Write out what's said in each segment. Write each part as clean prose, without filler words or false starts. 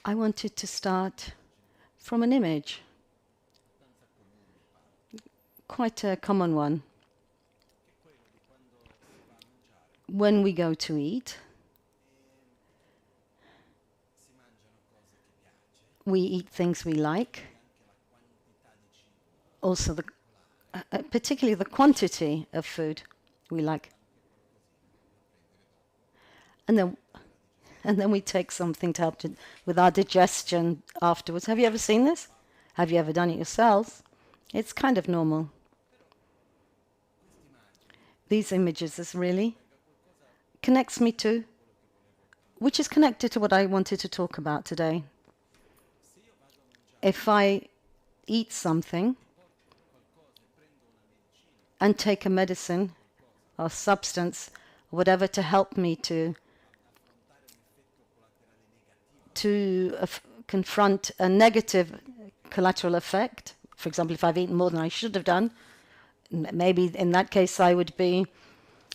I wanted to start from an image, quite a common one. When we go to eat, we eat things we like. Also, particularly the quantity of food we like. And then we take something to help with our digestion afterwards. Have you ever seen this? Have you ever done it yourselves? It's kind of normal. These images, this really connects me to, which is connected to what I wanted to talk about today. If I eat something and take a medicine or substance, or whatever, to help me to confront a negative collateral effect. For example, if I've eaten more than I should have done, maybe in that case I would be,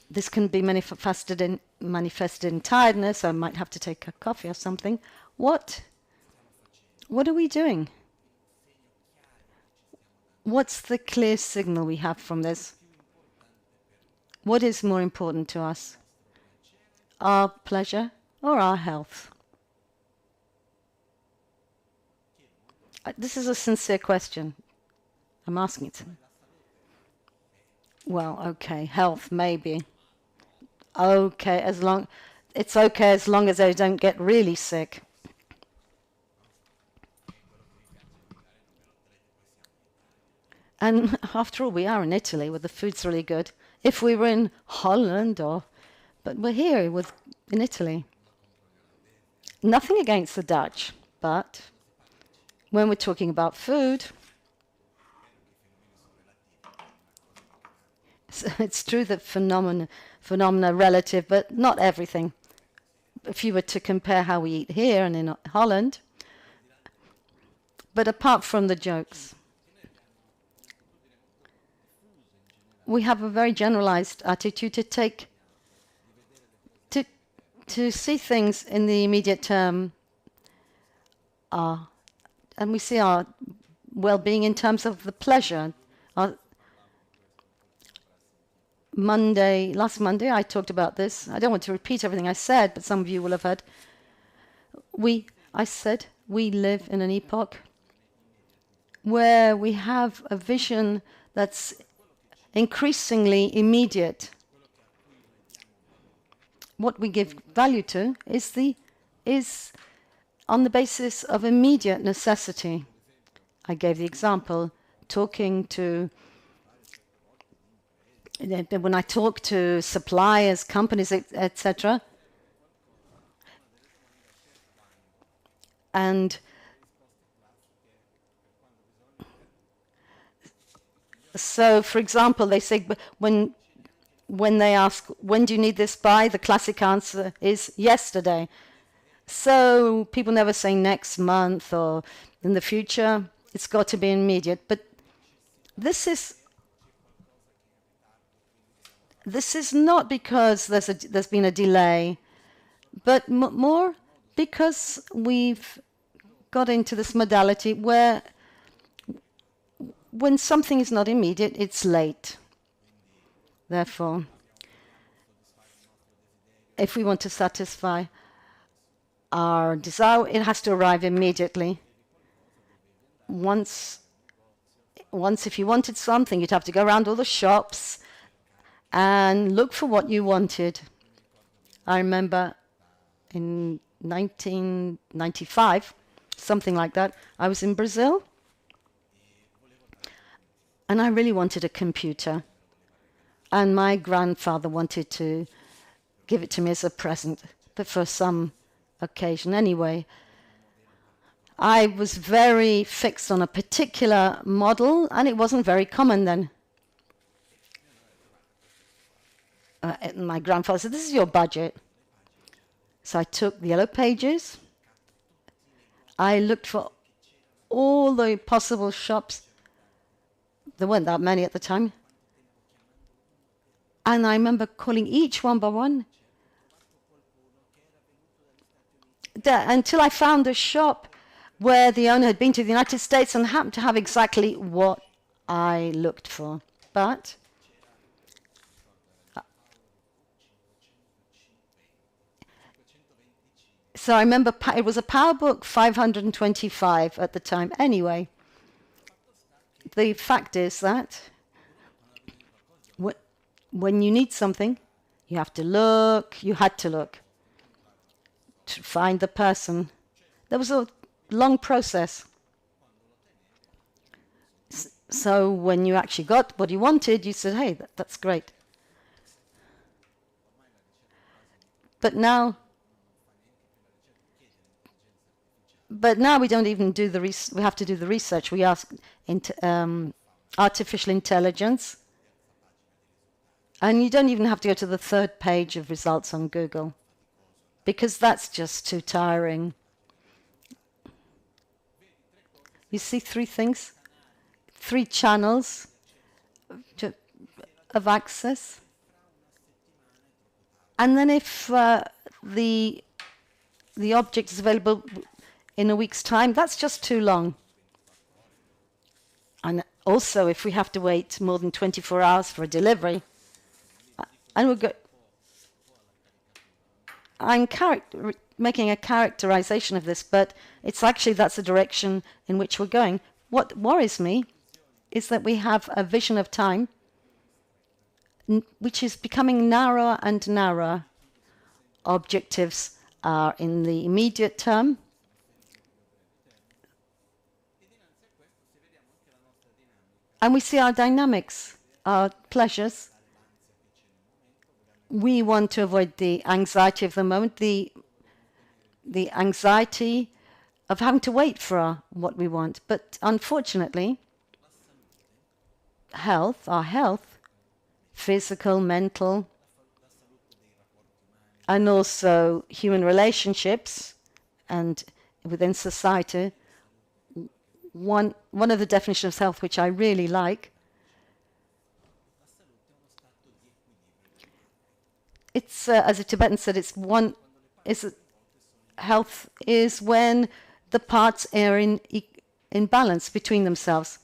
this can be manifested in tiredness. I might have to take a coffee or something. What are we doing? What's the clear signal we have from this? What is more important to us? Our pleasure or our health? This is a sincere question. I'm asking it. Well, okay, health, maybe. Okay, it's okay as long as I don't get really sick. And after all, we are in Italy where the food's really good. If we were in Holland but we're here in Italy. Nothing against the Dutch, but when we're talking about food, so it's true that phenomena are relative, but not everything. If you were to compare how we eat here and in Holland, but apart from the jokes, we have a very generalized attitude to see things in the immediate term, and we see our well-being in terms of the pleasure. Last Monday, I talked about this. I don't want to repeat everything I said, but some of you will have heard. I said we live in an epoch where we have a vision that's increasingly immediate. What we give value to is on the basis of immediate necessity. I gave the example talking to, when I talk to suppliers, companies, etc. And so, for example, they say when they ask, when do you need this by? The classic answer is yesterday. So people never say next month or in the future. It's got to be immediate. But this is not because there's been a delay, but more because we've got into this modality where when something is not immediate, it's late. Therefore, if we want to satisfy our desire, it has to arrive immediately. Once if you wanted something, you'd have to go around all the shops and look for what you wanted. I remember in 1995, something like that, I was in Brazil, and I really wanted a computer. And my grandfather wanted to give it to me as a present, but for some occasion anyway. I was very fixed on a particular model, and it wasn't very common then. My grandfather said, "This is your budget." So I took the yellow pages. I looked for all the possible shops. There weren't that many at the time. And I remember calling each one by one. until I found a shop where the owner had been to the United States and happened to have exactly what I looked for. But so I remember it was a power book, 525 at the time. Anyway, the fact is that when you need something, you have to look, you had to look to find the person. There was a long process. So when you actually got what you wanted, you said, hey, that's great. But now we don't even do the research. We have to do the research. We ask artificial intelligence. And you don't even have to go to the third page of results on Google, because that's just too tiring. You see 3 things, 3 channels of access. And then if the object is available in a week's time, that's just too long. And also, if we have to wait more than 24 hours for a delivery, and I'm making a characterization of this, but it's actually that's the direction in which we're going. What worries me is that we have a vision of time which is becoming narrower and narrower. Objectives are in the immediate term. And we see our dynamics, our pleasures. We want to avoid the anxiety of the moment, the anxiety of having to wait for what we want. But unfortunately, our health, physical, mental, and also human relationships and within society, one of the definitions of health which I really like, it's as a Tibetan said, health is when the parts are in balance between themselves.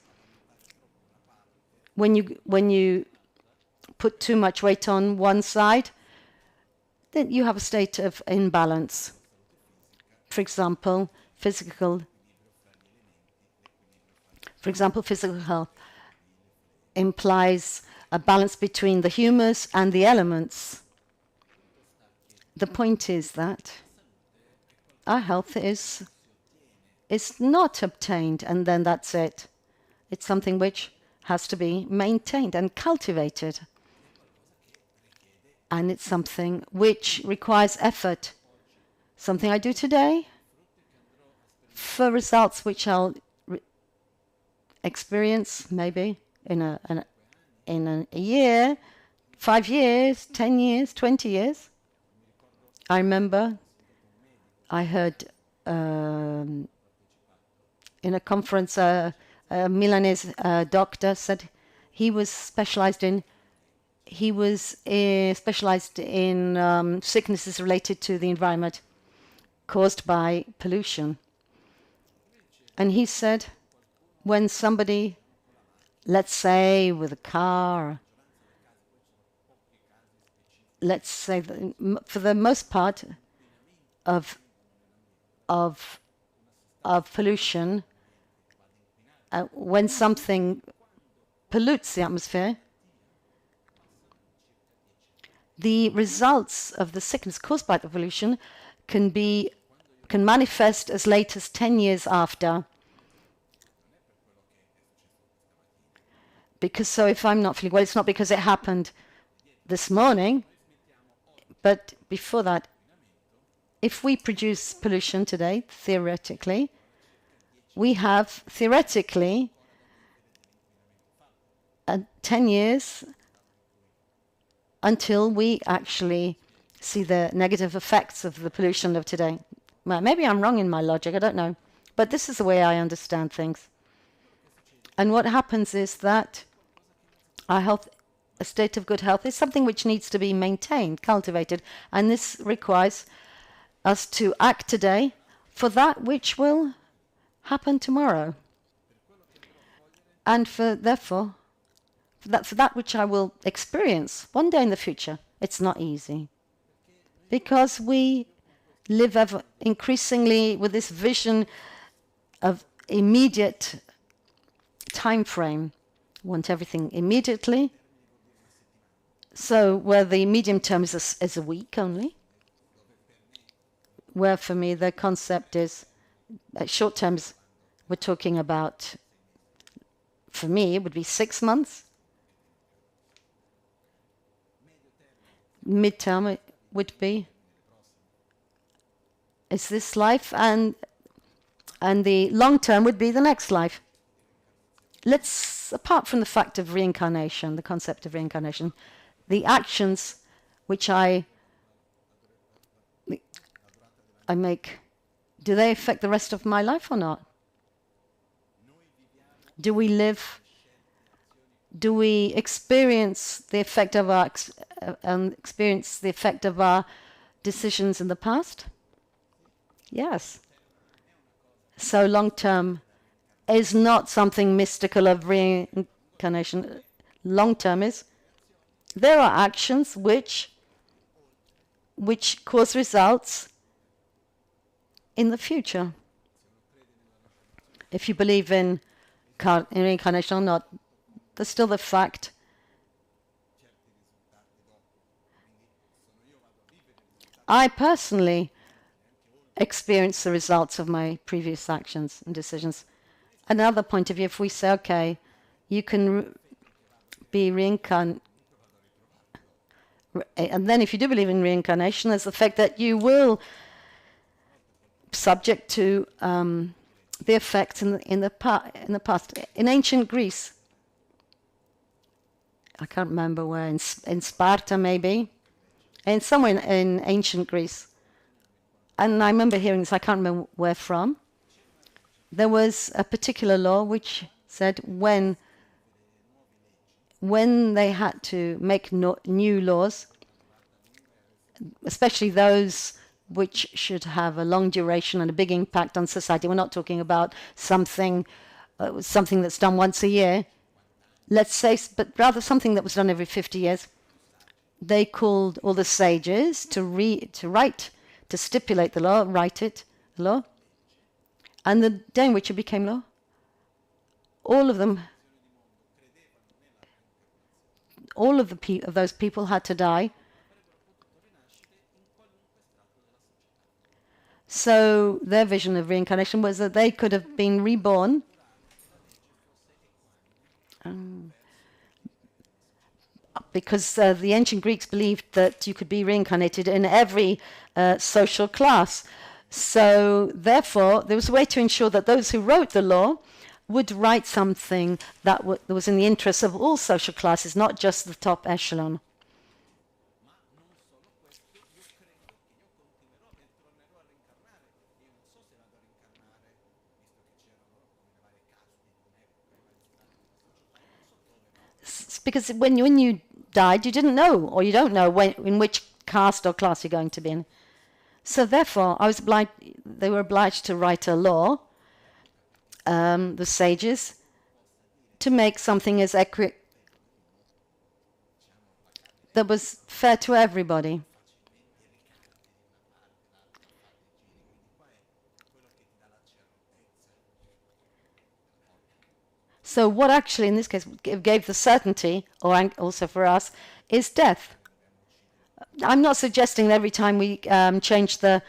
When you put too much weight on one side, then you have a state of imbalance. For example, physical health implies a balance between the humus and the elements. The point is that our health is not obtained and then that's it. It's something which has to be maintained and cultivated. And it's something which requires effort. Something I do today for results which I'll experience maybe in a year, 5 years, 10 years, 20 years. I remember I heard in a conference a Milanese doctor said he was specialized in sicknesses related to the environment caused by pollution. And he said when somebody, let's say with a car, let's say for the most part of pollution, when something pollutes the atmosphere, the results of the sickness caused by the pollution can manifest as late as 10 years after. Because so if I'm not feeling well, it's not because it happened this morning, but before that. If we produce pollution today, theoretically, we have theoretically 10 years until we actually see the negative effects of the pollution of today. Well, maybe I'm wrong in my logic, I don't know. But this is the way I understand things. And what happens is that our health, a state of good health, is something which needs to be maintained, cultivated. And this requires us to act today for that which will happen tomorrow. And therefore, for that which I will experience one day in the future, it's not easy. Because we live ever increasingly with this vision of immediate time frame. Want everything immediately. So where the medium term is a week only, where for me the concept is short terms, we're talking about, for me, it would be 6 months. Midterm it would be, is this life, and the long term would be the next life. Let's, apart from the fact of reincarnation, the concept of reincarnation, the actions which I make, do they affect the rest of my life or not? Do we live, do we experience the effect of our decisions in the past? Yes. So long term is not something mystical of reincarnation. Long term is, there are actions which cause results in the future. If you believe in reincarnation or not, there's still the fact I personally experience the results of my previous actions and decisions. Another point of view, if we say, okay, you can be reincarnated, and then if you do believe in reincarnation, there's the fact that you will subject to the effects in the past. In ancient Greece, I can't remember where, in Sparta maybe, and somewhere in ancient Greece. And I remember hearing this, I can't remember where from. There was a particular law which said when they had to make new laws, especially those which should have a long duration and a big impact on society. We're not talking about something that's done once a year, let's say, but rather something that was done every 50 years. They called all the sages to stipulate the law, the law, and the day in which it became law, all of those people had to die. So their vision of reincarnation was that they could have been reborn because the ancient Greeks believed that you could be reincarnated in every social class. So therefore, there was a way to ensure that those who wrote the law would write something that was in the interest of all social classes, not just the top echelon. Because when you died, you didn't know, or you don't know in which caste or class you're going to be in. So therefore, they were obliged to write a law, the sages, to make something as accurate that was fair to everybody. So what actually, in this case, gave the certainty, or also for us, is death. I'm not suggesting that every time we change the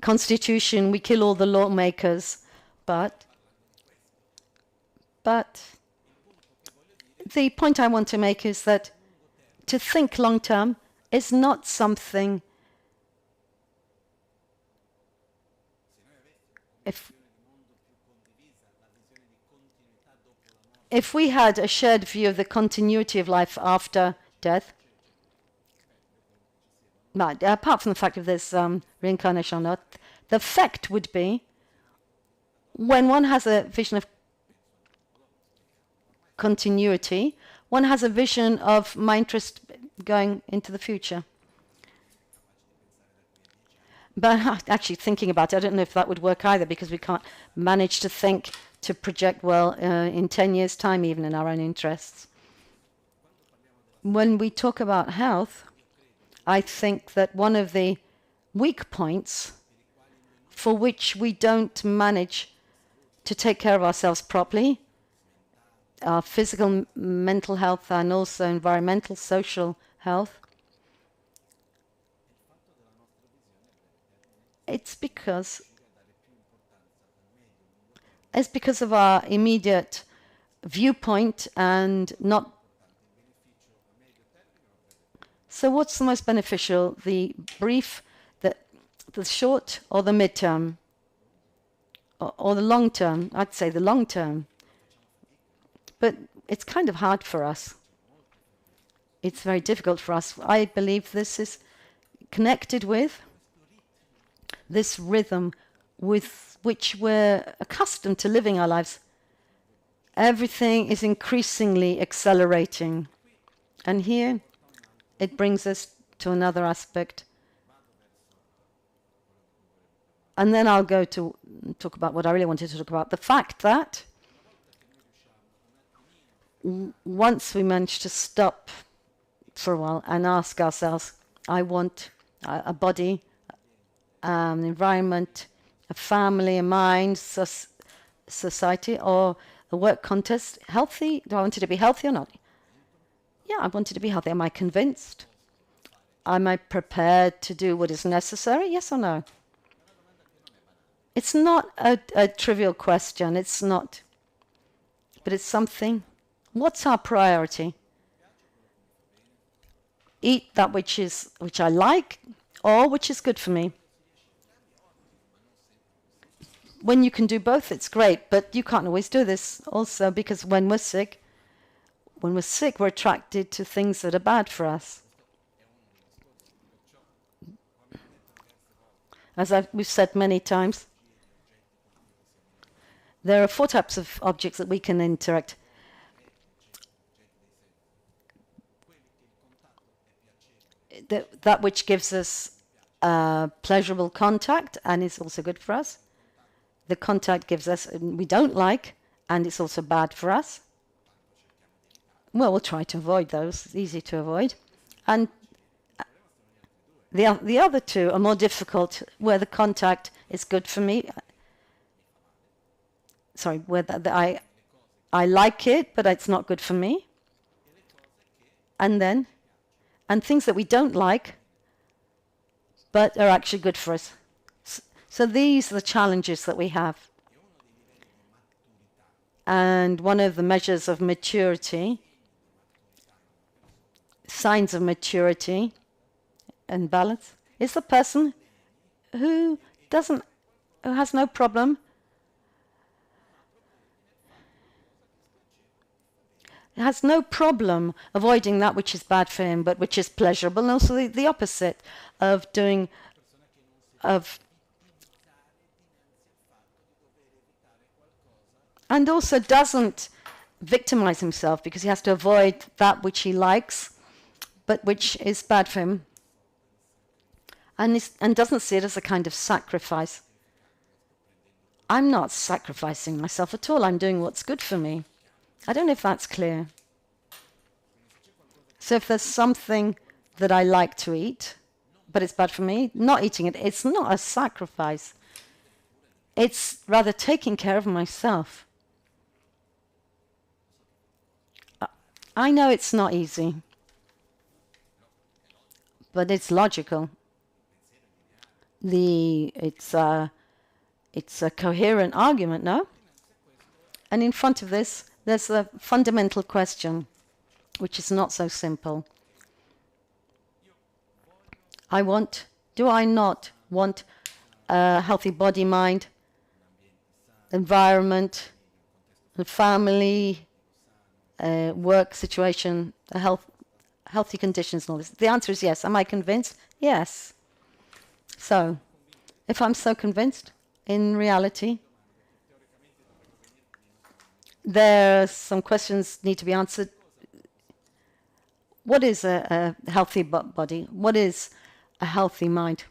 constitution, we kill all the lawmakers, but the point I want to make is that to think long term is not something. If we had a shared view of the continuity of life after death, apart from the fact of this reincarnation or not, the effect would be when one has a vision of continuity, one has a vision of my interest going into the future. But actually thinking about it, I don't know if that would work either, because we can't manage to think, to project well in 10 years' time, even in our own interests. When we talk about health, I think that one of the weak points for which we don't manage to take care of ourselves properly, our physical, mental health, and also environmental, social health, it's because of our immediate viewpoint and not. So what's the most beneficial, the brief, the short, or the midterm, or the long term? I'd say the long term. But it's kind of hard for us. It's very difficult for us. I believe this is connected with this rhythm with which we're accustomed to living our lives. Everything is increasingly accelerating. And here it brings us to another aspect. And then I'll go to talk about what I really wanted to talk about. The fact that once we manage to stop for a while and ask ourselves, I want a body, an environment, a family, a mind, society, or a work context, healthy? Do I want it to be healthy or not? Yeah, I want it to be healthy. Am I convinced? Am I prepared to do what is necessary? Yes or no? It's not a trivial question. It's not. But it's something. What's our priority? Eat that which I like, or which is good for me. When you can do both, it's great, but you can't always do this also, because when we're sick, we're attracted to things that are bad for us. As we've said many times, there are 4 types of objects that we can interact. That which gives us pleasurable contact and is also good for us. The contact gives us, we don't like, and it's also bad for us. Well, we'll try to avoid those. It's easy to avoid. And the other 2 are more difficult, where the contact is good for me. Sorry, where I like it, but it's not good for me. And things that we don't like, but are actually good for us. So these are the challenges that we have. And one of the measures of maturity, signs of maturity and balance, is the person who has no problem avoiding that which is bad for him, but which is pleasurable, and also the opposite of and also doesn't victimize himself because he has to avoid that which he likes, but which is bad for him, and doesn't see it as a kind of sacrifice. I'm not sacrificing myself at all. I'm doing what's good for me. I don't know if that's clear. So if there's something that I like to eat, but it's bad for me, not eating it, it's not a sacrifice. It's rather taking care of myself. I know it's not easy, but it's logical. It's a coherent argument, no? And in front of this, there's a fundamental question, which is not so simple. Do I not want a healthy body, mind, environment, a family, work situation, healthy conditions and all this? The answer is yes. Am I convinced? Yes. So, if I'm so convinced, in reality, there are some questions need to be answered. What is a healthy body? What is a healthy mind?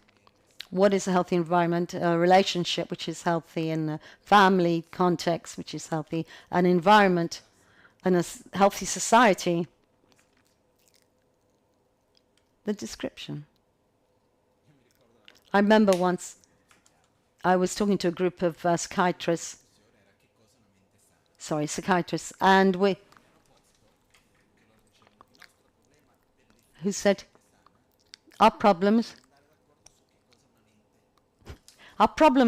What is a healthy environment? A relationship which is healthy, and a family context which is healthy, an environment and a healthy society. The description. I remember once I was talking to a group of psychiatrists, and who said, our problem,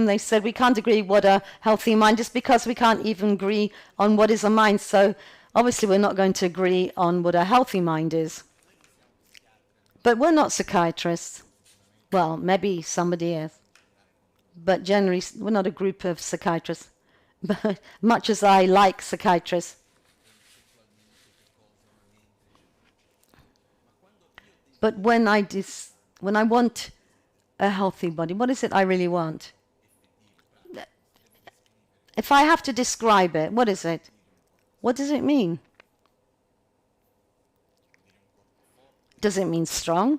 they said, we can't agree what a healthy mind is because we can't even agree on what is a mind. So obviously we're not going to agree on what a healthy mind is. But we're not psychiatrists. Well, maybe somebody is. But generally, we're not a group of psychiatrists. But much as I like psychiatrists. But when I want a healthy body, what is it I really want? If I have to describe it, what is it? What does it mean? Does it mean strong?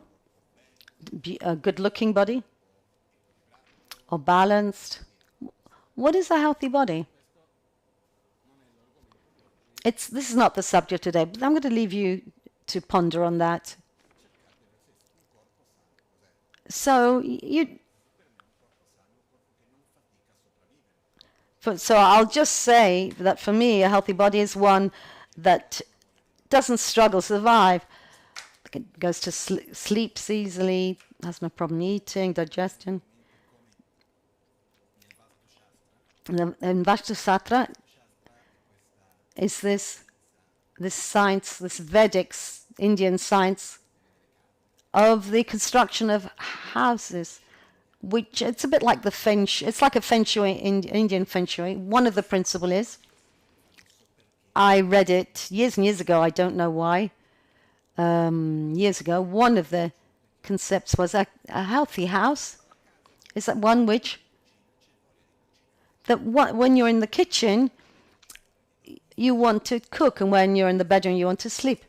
A good-looking body? Or balanced? What is a healthy body? This is not the subject today, but I'm going to leave you to ponder on that. So I'll just say that for me, a healthy body is one that doesn't struggle to survive. It goes to sleeps easily, has no problem eating, digestion. And Vastasatra is this science, this Vedic Indian science of the construction of houses, which it's a bit like the feng shui. It's like a feng shui, Indian feng shui. One of the principles is, I read it years and years ago, I don't know why, years ago, one of the concepts was a healthy house is that one which, when you're in the kitchen, you want to cook, and when you're in the bedroom, you want to sleep.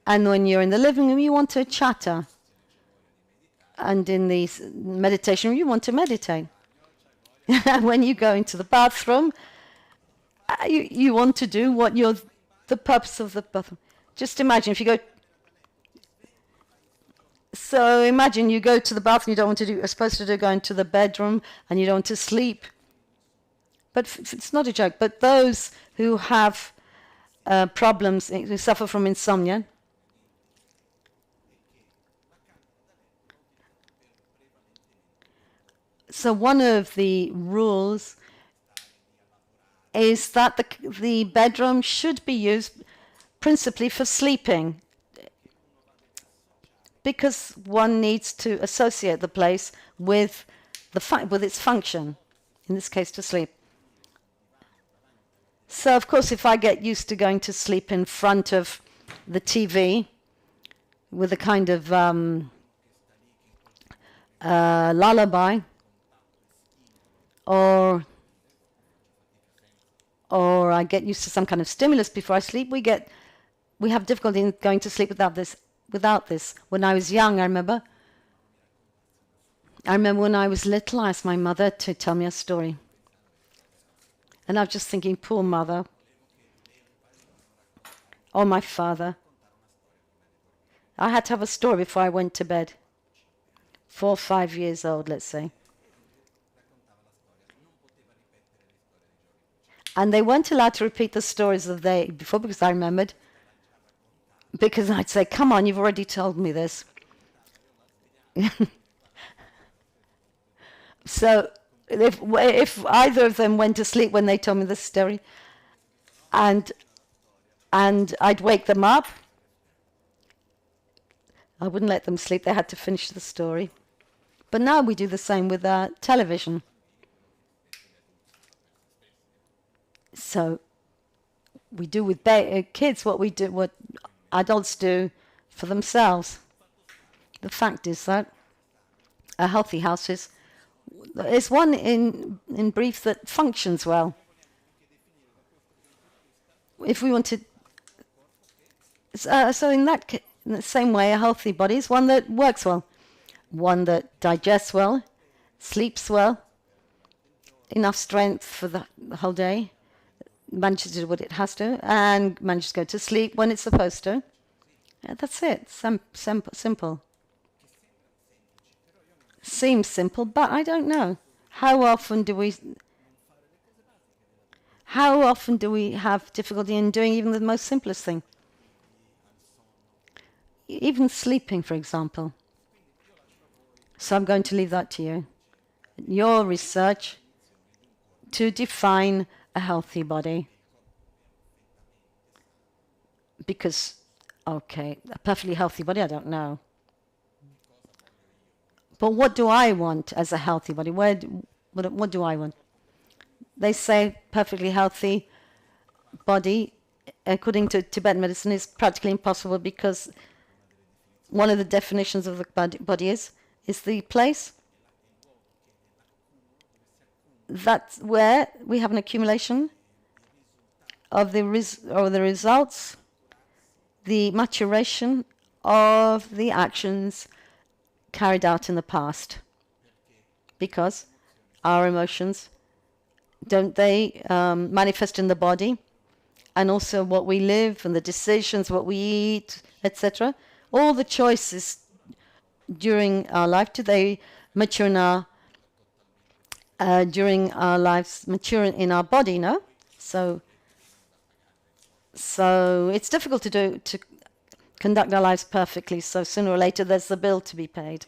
And when you're in the living room, you want to chatter. And in the meditation room, you want to meditate. When you go into the bathroom, you want to do the purpose of the bathroom. Just imagine if you go. So imagine you go to the bathroom, you don't want to do, you're supposed to go into the bedroom, and you don't want to sleep. But it's not a joke. But those who have problems, who suffer from insomnia, so one of the rules is that the bedroom should be used principally for sleeping, because one needs to associate the place with its function, in this case to sleep. So of course, if I get used to going to sleep in front of the TV with a kind of lullaby, or I get used to some kind of stimulus before I sleep, we have difficulty in going to sleep without this. When I was young, I remember when I was little, I asked my mother to tell me a story. And I was just thinking, poor mother, or my father. I had to have a story before I went to bed. 4 or 5 years old, let's say. And they weren't allowed to repeat the stories of the day before, because I remembered. Because I'd say, come on, you've already told me this. So if either of them went to sleep when they told me this story, and I'd wake them up, I wouldn't let them sleep. They had to finish the story. But now we do the same with television. So we do with kids what adults do for themselves. The fact is that a healthy house is one, in brief, that functions well. If we want to, so in the same way, a healthy body is one that works well, one that digests well, sleeps well, enough strength for the whole day, manages to do what it has to, and manages to go to sleep when it's supposed to. Yeah, that's it. Simple. Seems simple, but I don't know. How often do we have difficulty in doing even the most simplest thing? Even sleeping, for example. So I'm going to leave that to you. Your research to define a healthy body. Because, okay, a perfectly healthy body, I don't know. But what do I want as a healthy body? What do I want? They say perfectly healthy body, according to Tibetan medicine, is practically impossible because one of the definitions of the body is the place that's where we have an accumulation of the results, the maturation of the actions carried out in the past. Because our emotions, don't they manifest in the body? And also what we live and the decisions, what we eat, etc. All the choices during our life, do they mature in our during our lives, mature in our body, no? So it's difficult to conduct our lives perfectly. So sooner or later, there's the bill to be paid.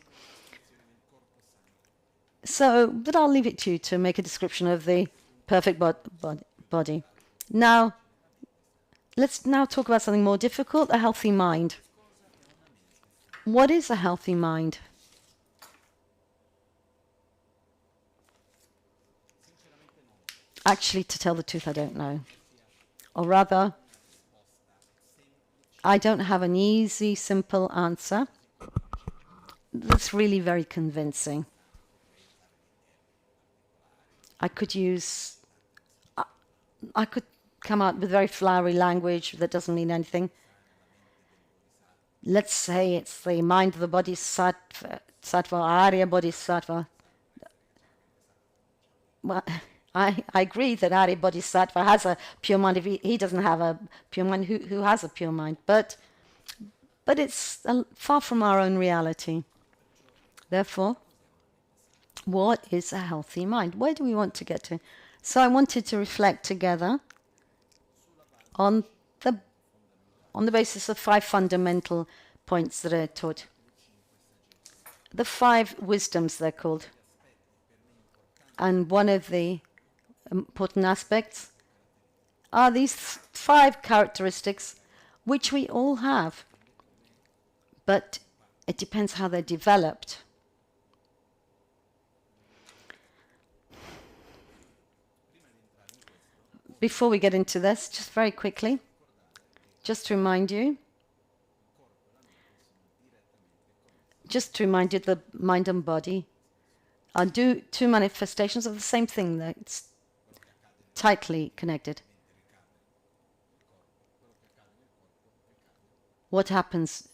So, but I'll leave it to you to make a description of the perfect body. Now, let's now talk about something more difficult, a healthy mind. What is a healthy mind? Actually, to tell the truth, I don't know. Or rather, I don't have an easy, simple answer that's really very convincing. I could come out with very flowery language that doesn't mean anything. Let's say it's the mind of the bodhisattva, Arya bodhisattva. Well, I agree that Arya bodhisattva has a pure mind. If he doesn't have a pure mind, who has a pure mind? But it's far from our own reality. Therefore, what is a healthy mind? Where do we want to get to? So I wanted to reflect together on the basis of 5 fundamental points that are taught. The 5 wisdoms, they're called. And one of the important aspects are these 5 characteristics which we all have. But it depends how they're developed. Before we get into this, just very quickly, just to remind you, the mind and body are two manifestations of the same thing that's tightly connected. What happens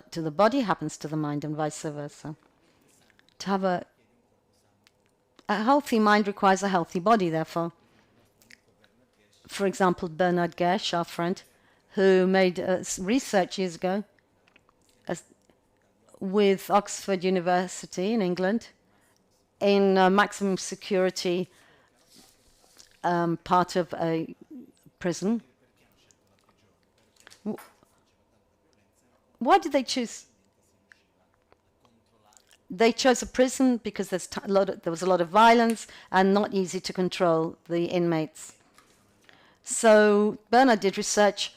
to the body happens to the mind and vice versa. To have a healthy mind requires a healthy body, therefore. For example, Bernard Gersh, our friend, who made research years ago with Oxford University in England in maximum security part of a prison. Why did they choose? They chose a prison because there was a lot of violence and not easy to control the inmates. So Bernard did research.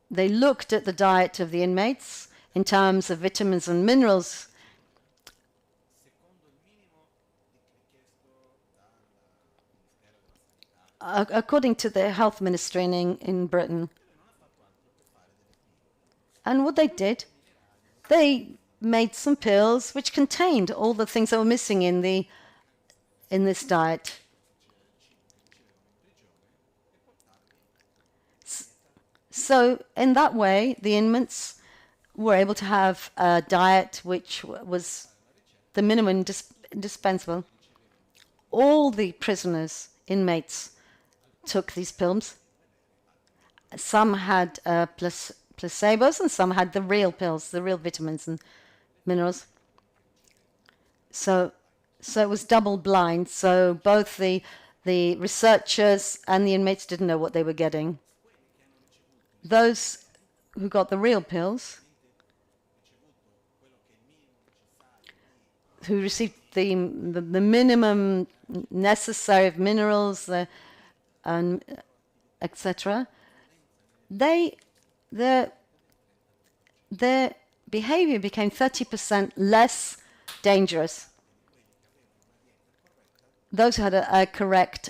They looked at the diet of the inmates in terms of vitamins and minerals. According to the health ministry in Britain. And what they did, they made some pills which contained all the things that were missing in this diet. So in that way, the inmates were able to have a diet which was the minimum indispensable. All the prisoners, inmates, took these pills. Some had placebos and some had the real pills, the real vitamins and minerals. So it was double blind. So both the researchers and the inmates didn't know what they were getting. Those who got the real pills, who received the minimum necessary of minerals and etc., their behavior became 30% less dangerous. Those who had a correct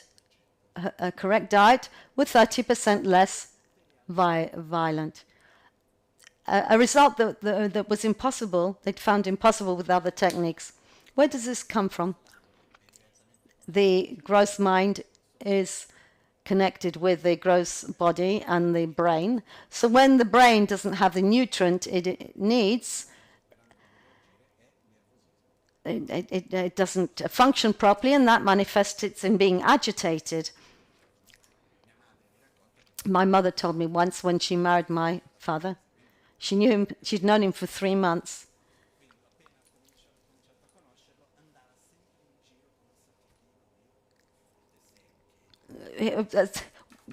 diet were 30% less violent. A result that was impossible, they'd found impossible with other techniques. Where does this come from? The gross mind is connected with the gross body and the brain. So when the brain doesn't have the nutrient it needs, it doesn't function properly, and that manifests it in being agitated. My mother told me once when she married my father, she knew him, she'd known him for 3 months.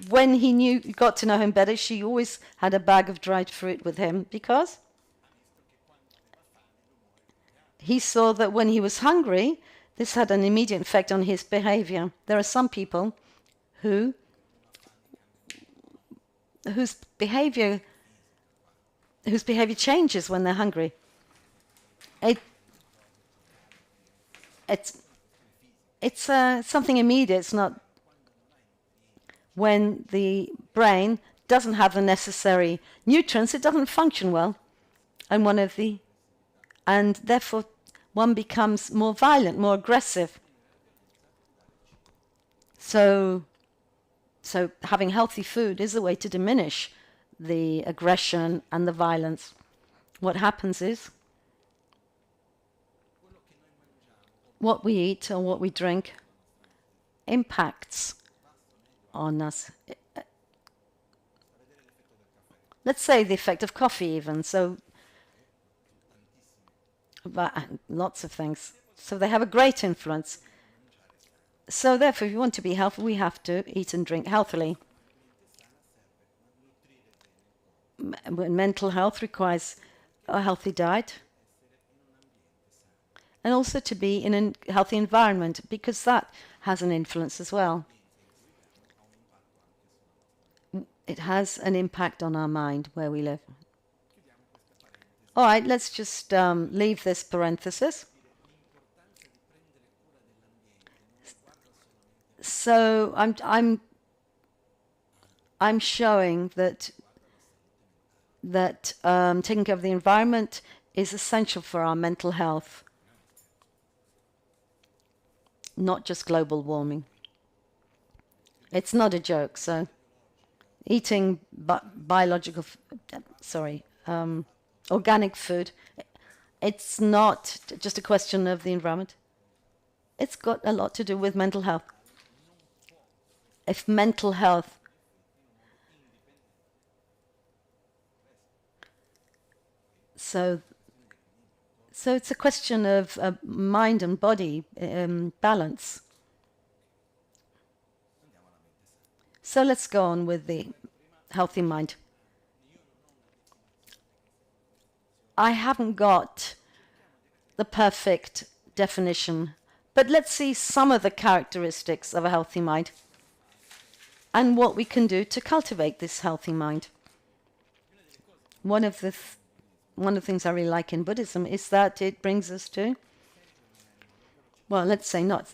When he got to know him better, she always had a bag of dried fruit with him because he saw that when he was hungry, this had an immediate effect on his behavior. There are some people whose behavior changes when they're hungry. It's something immediate. It's not when the brain doesn't have the necessary nutrients, it doesn't function well, and therefore one becomes more violent, more aggressive. So having healthy food is a way to diminish the aggression and the violence. What happens is what we eat or what we drink impacts on us. Let's say the effect of coffee even. So lots of things. So they have a great influence. So therefore, if you want to be healthy, we have to eat and drink healthily. Mental health requires a healthy diet and also to be in a healthy environment, because that has an influence as well. It has an impact on our mind where we live. All right, let's just leave this parenthesis. So I'm showing that taking care of the environment is essential for our mental health, not just global warming. It's not a joke. So eating organic food, it's not just a question of the environment. It's got a lot to do with mental health. If mental health So it's a question of mind and body balance. So let's go on with the healthy mind. I haven't got the perfect definition, but let's see some of the characteristics of a healthy mind and what we can do to cultivate this healthy mind. One of the things I really like in Buddhism is that it brings us to, well, let's say not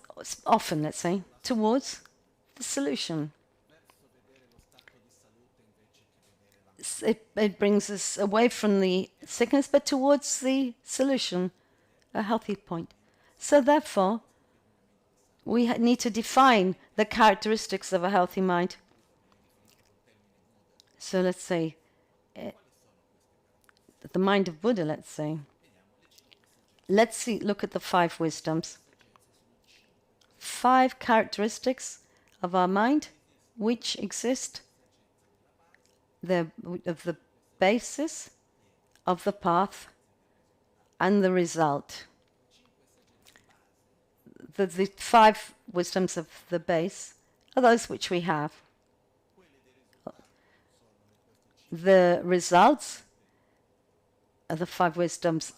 often, let's say, towards the solution. It brings us away from the sickness, but towards the solution, a healthy point. So therefore, we need to define the characteristics of a healthy mind. So let's say, the mind of Buddha, let's say. Look at the 5 wisdoms. 5 characteristics of our mind which exist of the basis of the path and the result. The 5 wisdoms of the base are those which we have. The results of the 5 wisdoms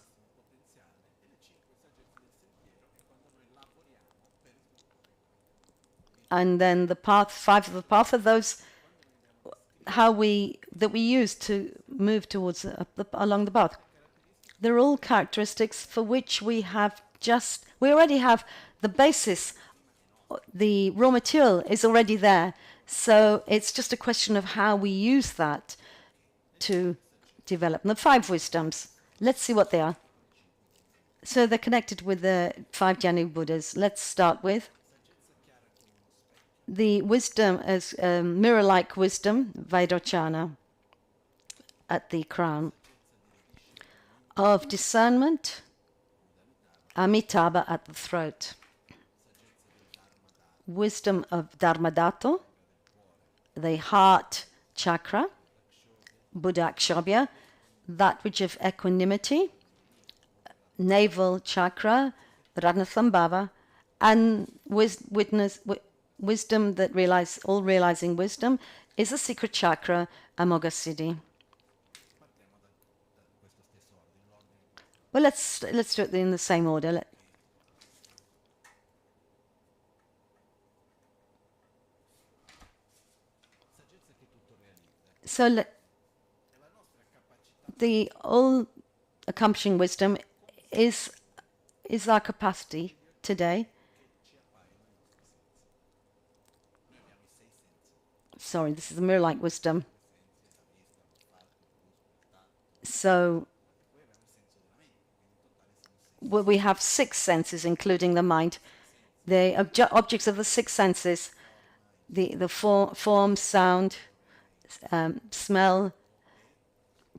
and then the path, 5 of the path are those that we use to move towards along the path. They're all characteristics for which we already have the basis, the raw material is already there. So it's just a question of how we use that to develop. And the 5 wisdoms, let's see what they are. So they're connected with the 5 Jhana Buddhas. Let's start with the wisdom as mirror-like wisdom, Vairochana, at the crown. Of discernment, Amitabha at the throat. Wisdom of Dharmadato, the heart chakra, Buddhakshobhya, that which of equanimity, navel chakra, Ratnasambhava, and wisdom that all realizing wisdom is the secret chakra, Amoghasiddhi. Well, let's do it in the same order. So the all-accomplishing wisdom is our capacity today. Sorry, this is the mirror-like wisdom. So we have 6 senses, including the mind. The objects of the 6 senses, the form, sound, smell,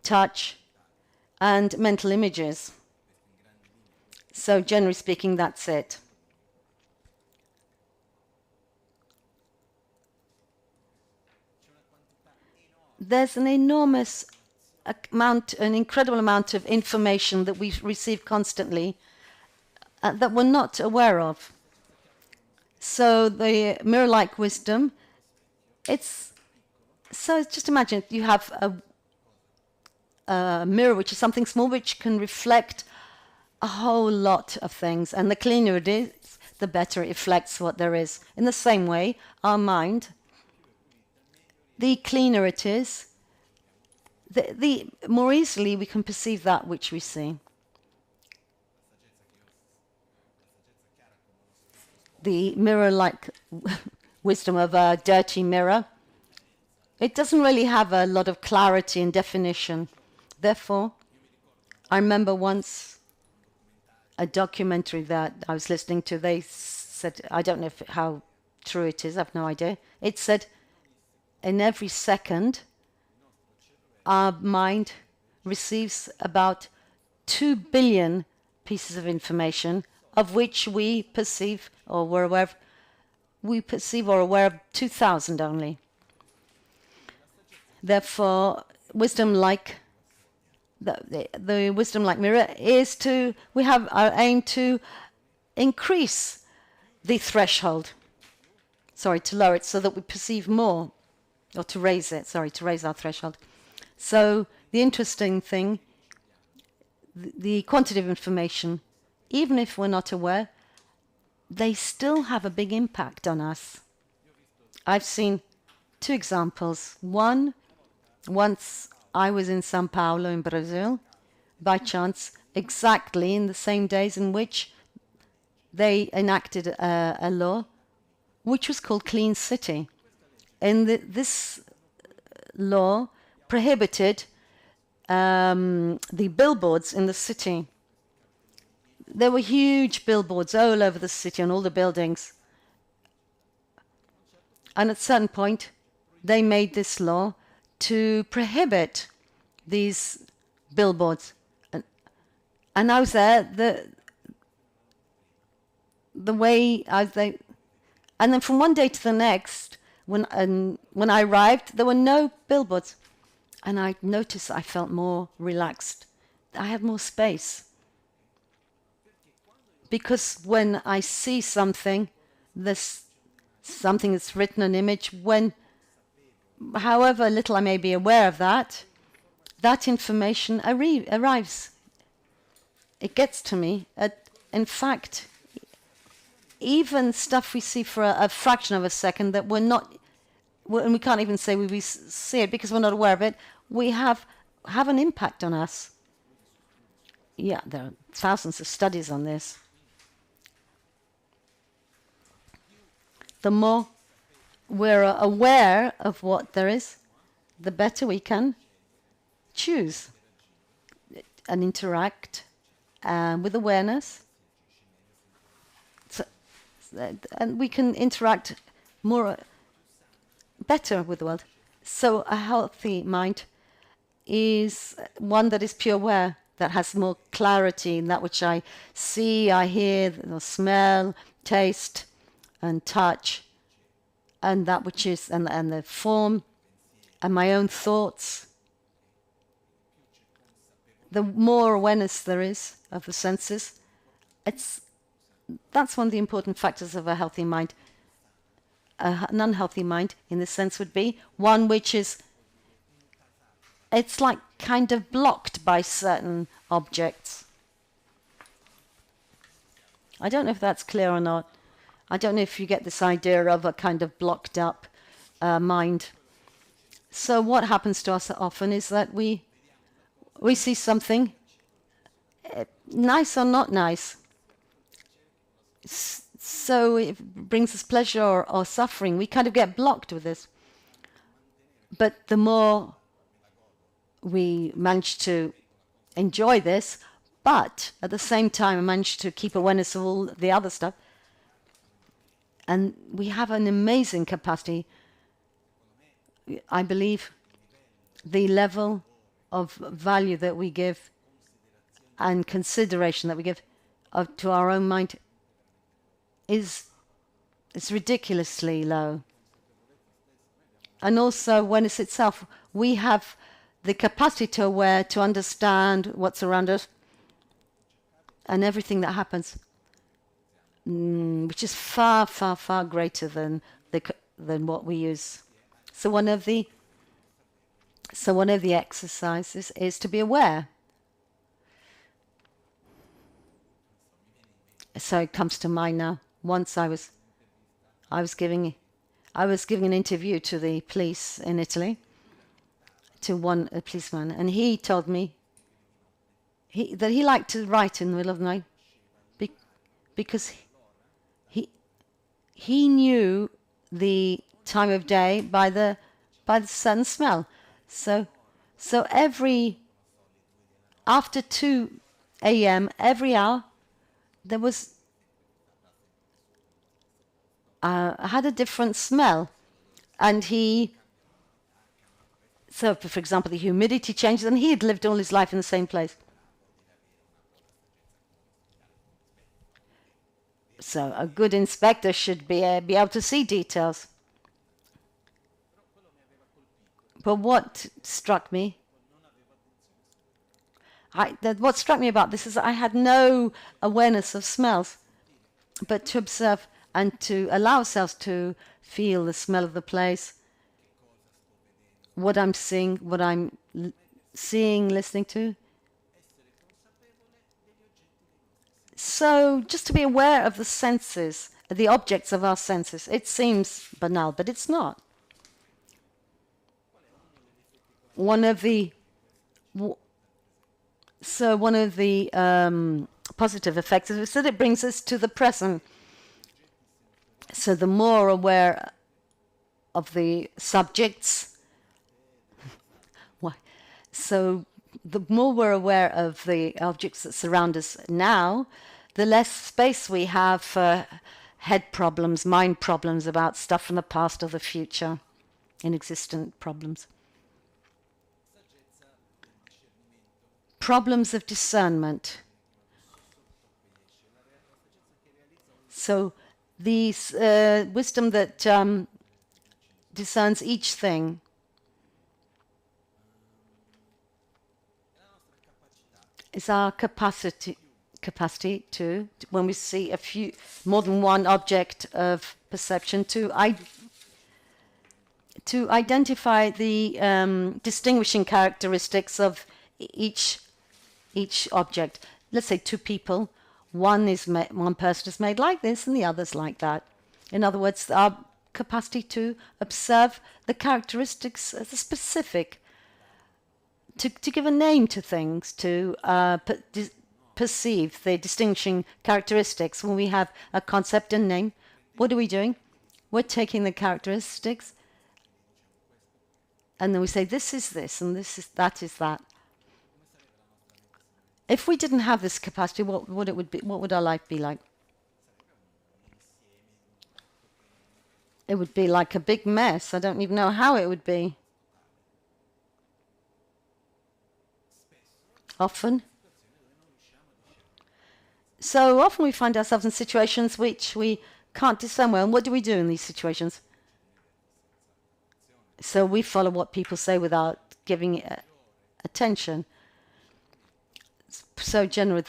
touch, and mental images. So generally speaking, that's it. There's an enormous amount, an incredible amount of information that we receive constantly that we're not aware of. So the mirror-like wisdom, just imagine you have a mirror which is something small which can reflect a whole lot of things, and the cleaner it is, the better it reflects what there is. In the same way, our mind, the cleaner it is, the more easily we can perceive that which we see. The mirror-like wisdom of a dirty mirror, it doesn't really have a lot of clarity and definition. Therefore, I remember once a documentary that I was listening to, they said, I don't know how true it is, I have no idea. It said, in every second, our mind receives about 2 billion pieces of information, of which we perceive or we're aware of, 2,000 only. Therefore, wisdom like the wisdom like mirror is we have our aim to increase the threshold. To lower it so that we perceive more, or to raise our threshold. So the interesting thing, the quantity of information, even if we're not aware, they still have a big impact on us. I've seen 2 examples. Once I was in São Paulo in Brazil, by chance, exactly in the same days in which they enacted a law which was called Clean City. And this law prohibited the billboards in the city. There were huge billboards all over the city on all the buildings. And at a certain point, they made this law to prohibit these billboards. And I was there, the way they, and then from one day to the next, when I arrived, there were no billboards. And I noticed I felt more relaxed. I had more space. Because when I see something, there's something that's written, an image, however little I may be aware of that, that information arrives. It gets to me. In fact, even stuff we see for a fraction of a second that we're not, and we can't even say we see it because we're not aware of it, we have an impact on us. Yeah, there are thousands of studies on this. The more we're aware of what there is, the better we can choose and interact with awareness. And we can interact better with the world. So a healthy mind is one that is pure aware, that has more clarity in that which I see, I hear, smell, taste, and touch, and that which is, and the form, and my own thoughts. The more awareness there is of the senses, that's one of the important factors of a healthy mind. An unhealthy mind, in this sense, would be one which is, it's like kind of blocked by certain objects. I don't know if that's clear or not. I don't know if you get this idea of a kind of blocked up mind. So what happens to us often is that we see something, nice or not nice. So it brings us pleasure or suffering. We kind of get blocked with this. But the more we manage to enjoy this, but at the same time manage to keep awareness of all the other stuff, and we have an amazing capacity. I believe the level of value that we give and consideration that we give to our own mind is ridiculously low. And also awareness itself, we have the capacity to understand what's around us and everything that happens, which is far, far, far greater than what we use. So one of the exercises is to be aware. So it comes to mind now. Once I was giving an interview to the police in Italy, to a policeman, and he told me that he liked to write in the middle of the night because he knew the time of day by the sun smell. So after 2 a.m. every hour there was had a different smell, and so for example the humidity changes, and he had lived all his life in the same place. So a good inspector should be able to see details. But what struck me about this is that I had no awareness of smells, but to observe and to allow ourselves to feel the smell of the place, what I'm seeing, listening to. So just to be aware of the senses, the objects of our senses. It seems banal, but it's not. One of the positive effects is that it brings us to the present. So the more aware of the subjects, so the more we're aware of the objects that surround us now, the less space we have for head problems, mind problems about stuff from the past or the future, inexistent problems. problems of discernment. So these wisdom that discerns each thing is our capacity to, when we see more than one object of perception, to identify the distinguishing characteristics of each object. Let's say two people. One person is made like this, and the other's like that. In other words, our capacity to observe the characteristics as a specific, to give a name to things, to perceive the distinguishing characteristics. When we have a concept and name, what are we doing? We're taking the characteristics, and then we say this is this, and that is that. If we didn't have this capacity, what would our life be like? It would be like a big mess. I don't even know how it would be. Often. So often we find ourselves in situations which we can't discern well. And what do we do in these situations? So we follow what people say without giving it attention. So generally,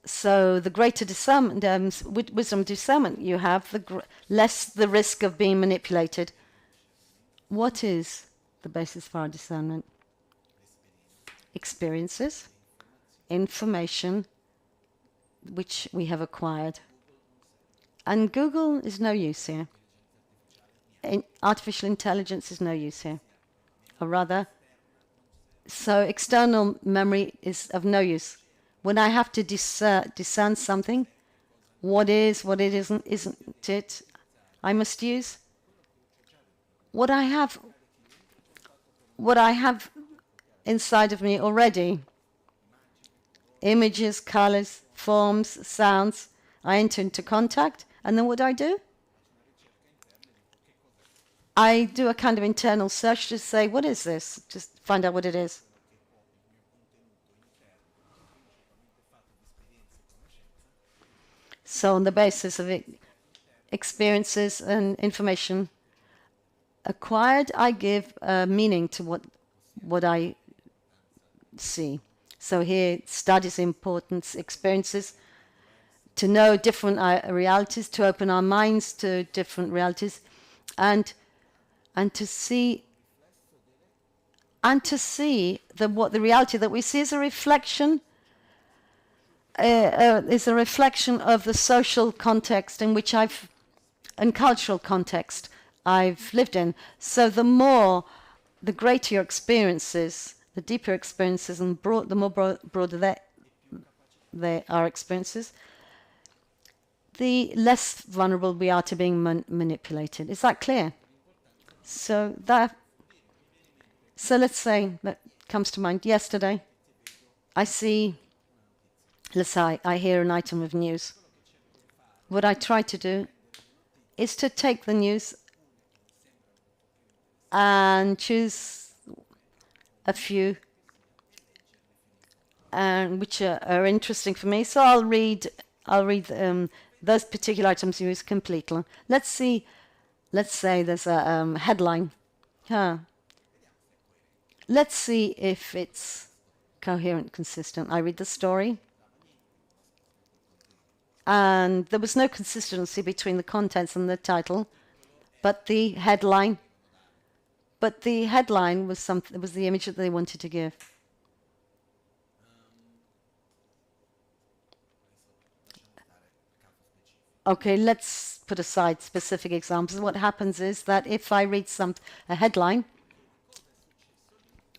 so the greater discernment, wisdom discernment you have, the less the risk of being manipulated. What is the basis for our discernment? Experiences, information which we have acquired. And Google is no use here. Artificial intelligence is no use here. Or rather, so external memory is of no use. When I have to discern something, what is, what it isn't it, I must use what I have inside of me already. Images, colors, forms, sounds. I enter into contact, and then what do? I do a kind of internal search to say, what is this? Just find out what it is. So on the basis of experiences and information acquired, I give meaning to what I see. So here, studies importance, experiences, to know different realities, to open our minds to different realities, and to see that what the reality that we see is a reflection of the social context in which and cultural context I've lived in. So the greater your experiences, the deeper experiences, and the more broader they are experiences, the less vulnerable we are to being manipulated. Is that clear? So let's say that comes to mind. Yesterday, let's say I hear an item of news. What I try to do is to take the news and choose a few which are interesting for me. So I'll read those particular items of news completely. Let's say there's a headline. Let's see if it's coherent, consistent. I read the story. And there was no consistency between the contents and the title, but the headline was it was the image that they wanted to give. Okay, let's put aside specific examples. What happens is that if I read a headline,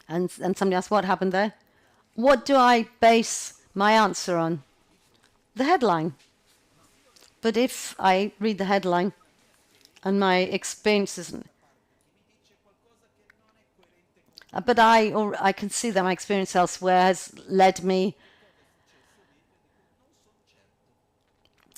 and somebody asks what happened there, what do I base my answer on? The headline. But if I read the headline and my experiences, but I can see that my experience elsewhere has led me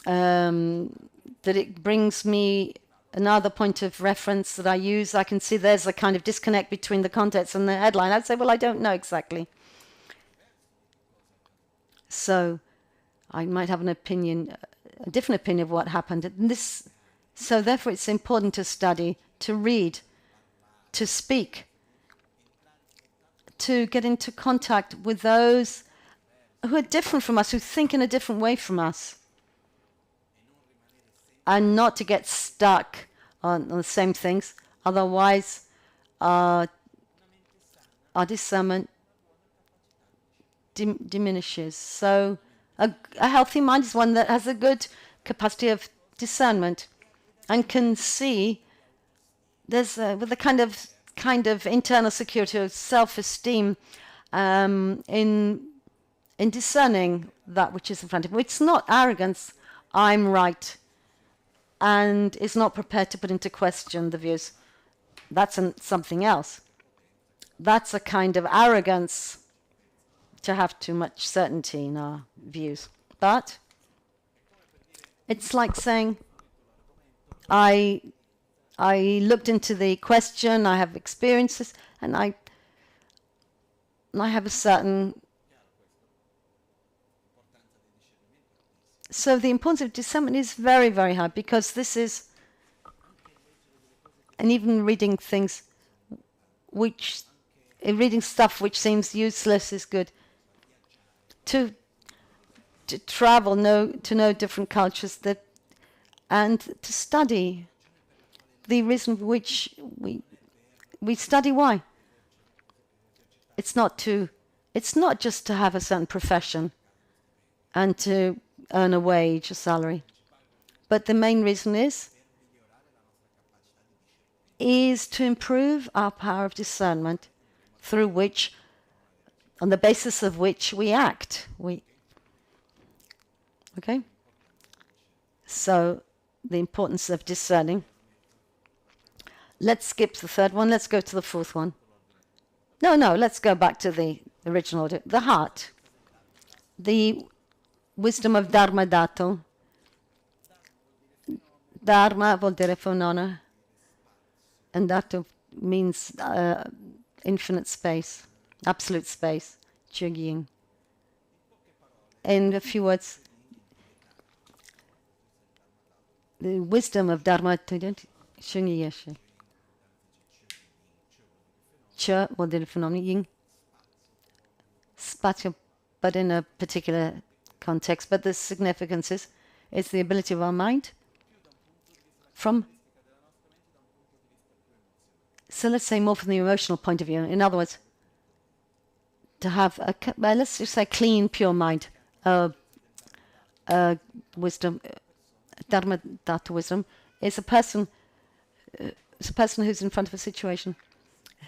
that it brings me another point of reference that I use, I can see there's a kind of disconnect between the context and the headline. I'd say, well, I don't know exactly. So I might have an opinion, a different opinion of what happened. So therefore it's important to study, to read, to speak, to get into contact with those who are different from us, who think in a different way from us, and not to get stuck on the same things. Otherwise, our discernment diminishes. So a healthy mind is one that has a good capacity of discernment and can see there's with a kind of internal security or self-esteem in discerning that which is in front of him. It's not arrogance, I'm right, and is not prepared to put into question the views. That's something else. That's a kind of arrogance to have too much certainty in our views. But it's like saying, I looked into the question, I have experiences, and I have a certain... So the importance of discernment is very, very high, because this is... And even reading things which... Reading stuff which seems useless is good. To travel, to know different cultures, and to study the reason for which we study. Why? It's not just to have a certain profession and to earn a wage, a salary, but the main reason is to improve our power of discernment, through which, on the basis of which we act. Okay? So, the importance of discerning. Let's skip the third one. Let's go to the fourth one. No, let's go back to the original order. The heart. The wisdom of Dharma dato. Dharma vuol dire phenomena, and dato means infinite space, absolute space, Chögying. In a few words, the wisdom of Dharma Chögyeshe. Chö vuol dire phenomena, Ying, spazio, but in a particular context. But the significance is the ability of our mind so let's say more from the emotional point of view. In other words, to have let's just say clean, pure mind, wisdom, Dharma Datta wisdom, is a person who's in front of a situation,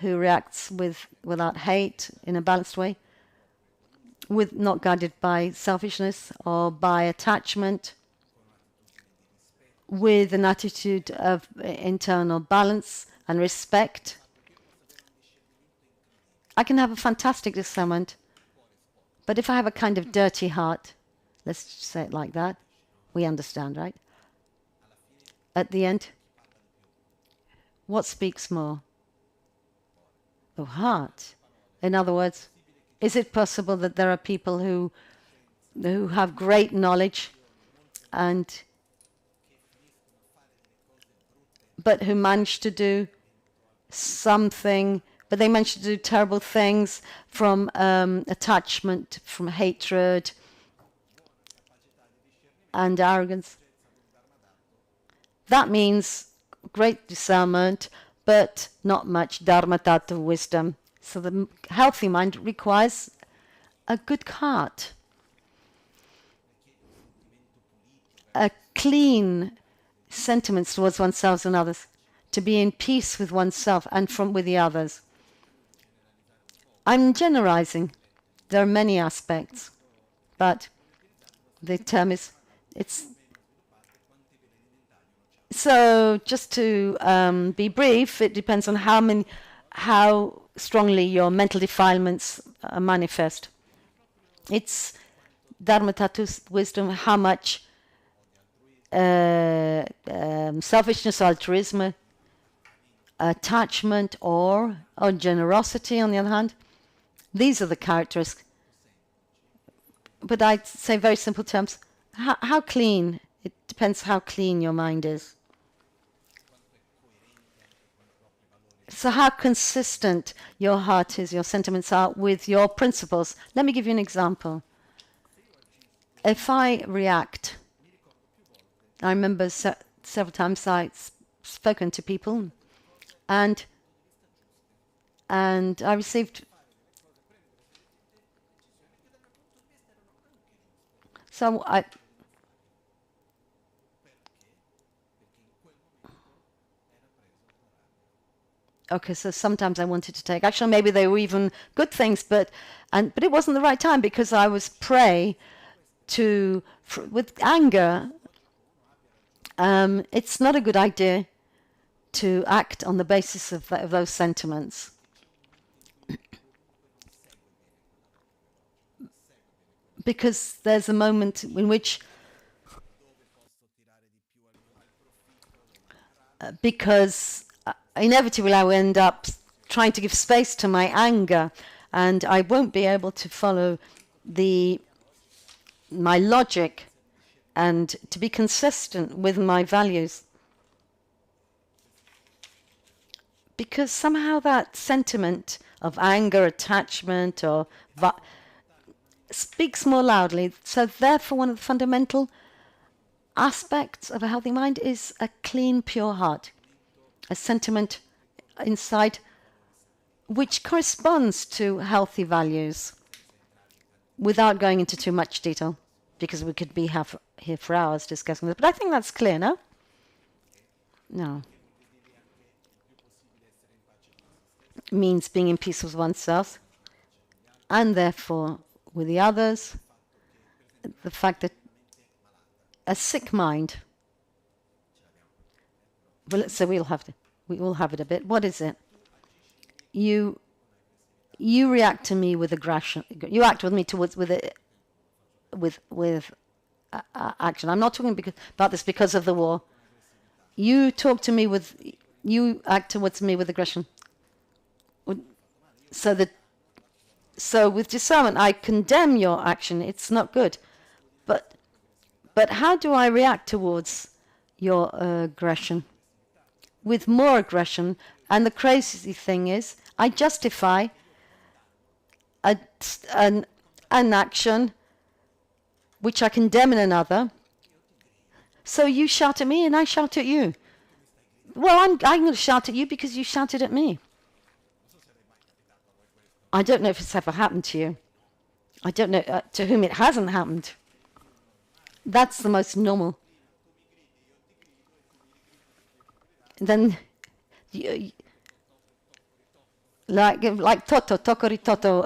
who reacts without hate, in a balanced way, not guided by selfishness or by attachment, with an attitude of internal balance and respect. I can have a fantastic discernment, but if I have a kind of dirty heart, let's say it like that, we understand, right? At the end, what speaks more? The heart. In other words, is it possible that there are people who have great knowledge but who manage to do something, but they manage to do terrible things from attachment, from hatred and arrogance? That means great discernment, but not much Dharma Tattva wisdom. So the healthy mind requires a good heart, a clean sentiments towards oneself and others, to be in peace with oneself and with the others. I'm generalizing. There are many aspects, but the term it's so just to be brief, it depends on how strongly your mental defilements manifest. It's Dharma Tattva wisdom, how much selfishness, altruism, attachment, or generosity, on the other hand. These are the characteristics. But I'd say very simple terms. How clean? It depends how clean your mind is. So how consistent your heart is, your sentiments are with your principles. Let me give you an example. If I react, I remember several times I've spoken to people and I received... So okay, so sometimes I wanted to take action. Maybe they were even good things, but it wasn't the right time because I was prey with anger. It's not a good idea to act on the basis of those sentiments. Because there's a moment in which inevitably I will end up trying to give space to my anger, and I won't be able to follow my logic and to be consistent with my values. Because somehow that sentiment of anger, attachment, or speaks more loudly. So therefore, one of the fundamental aspects of a healthy mind is a clean, pure heart, a sentiment inside which corresponds to healthy values, without going into too much detail, because we could be here for hours discussing this. But I think that's clear, no? No. Means being in peace with oneself, and therefore with the others. The fact that a sick mind, well, so we all have it a bit. What is it? You react to me with aggression. You act with me with action. I'm not talking about this because of the war. You act towards me with aggression. So with discernment, I condemn your action. It's not good. But how do I react towards your aggression? With more aggression. And the crazy thing is, I justify an action which I condemn in another. So you shout at me and I shout at you. Well, I'm going to shout at you because you shouted at me. I don't know if it's ever happened to you. I don't know to whom it hasn't happened. That's the most normal. Then, like Tocco Ritotto,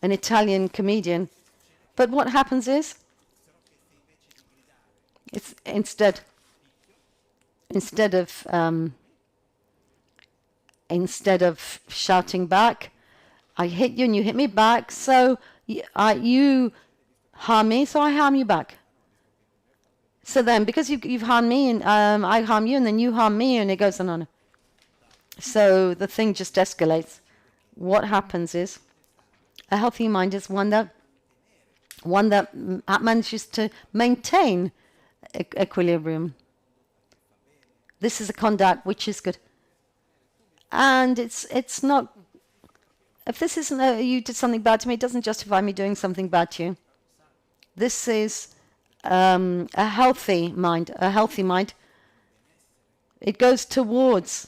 an Italian comedian. But what happens is, it's instead of shouting back, I hit you and you hit me back, so you harm me, so I harm you back. So then, because you've harmed me, and I harm you, and then you harm me, and it goes on and on. So the thing just escalates. What happens is, a healthy mind is one that manages to maintain equilibrium. This is a conduct which is good. And it's not... If this isn't you did something bad to me, it doesn't justify me doing something bad to you. This is a healthy mind. A healthy mind, it goes towards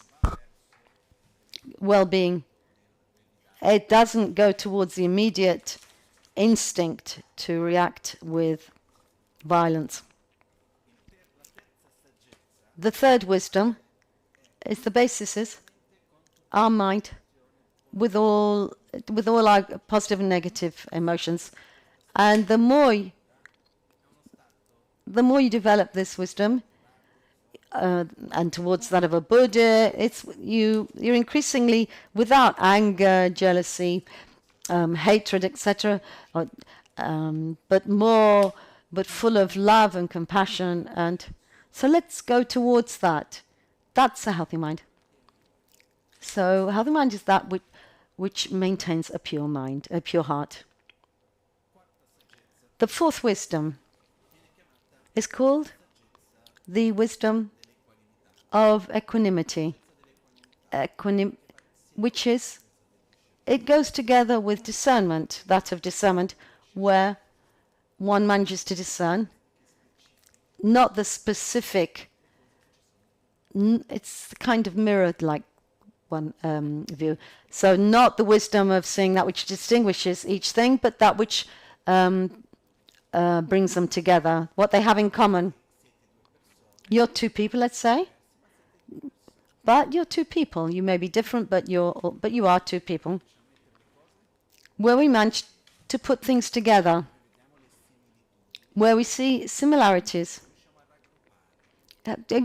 well-being. It doesn't go towards the immediate instinct to react with violence. The third wisdom is the basis is our mind, with all our positive and negative emotions, and the more you develop this wisdom, and towards that of a Buddha, you're increasingly without anger, jealousy, hatred, etc., but full of love and compassion, and So let's go towards that. That's a healthy mind. So a healthy mind is that which maintains a pure mind, a pure heart. The fourth wisdom is called the wisdom of equanimity, which is, it goes together with discernment, that of discernment, where one manages to discern, not the specific, it's kind of mirrored like one view. So not the wisdom of seeing that which distinguishes each thing, but that which brings them together, what they have in common. You're two people, let's say, but you're two people. You may be different, but you are two people. Where we manage to put things together, where we see similarities,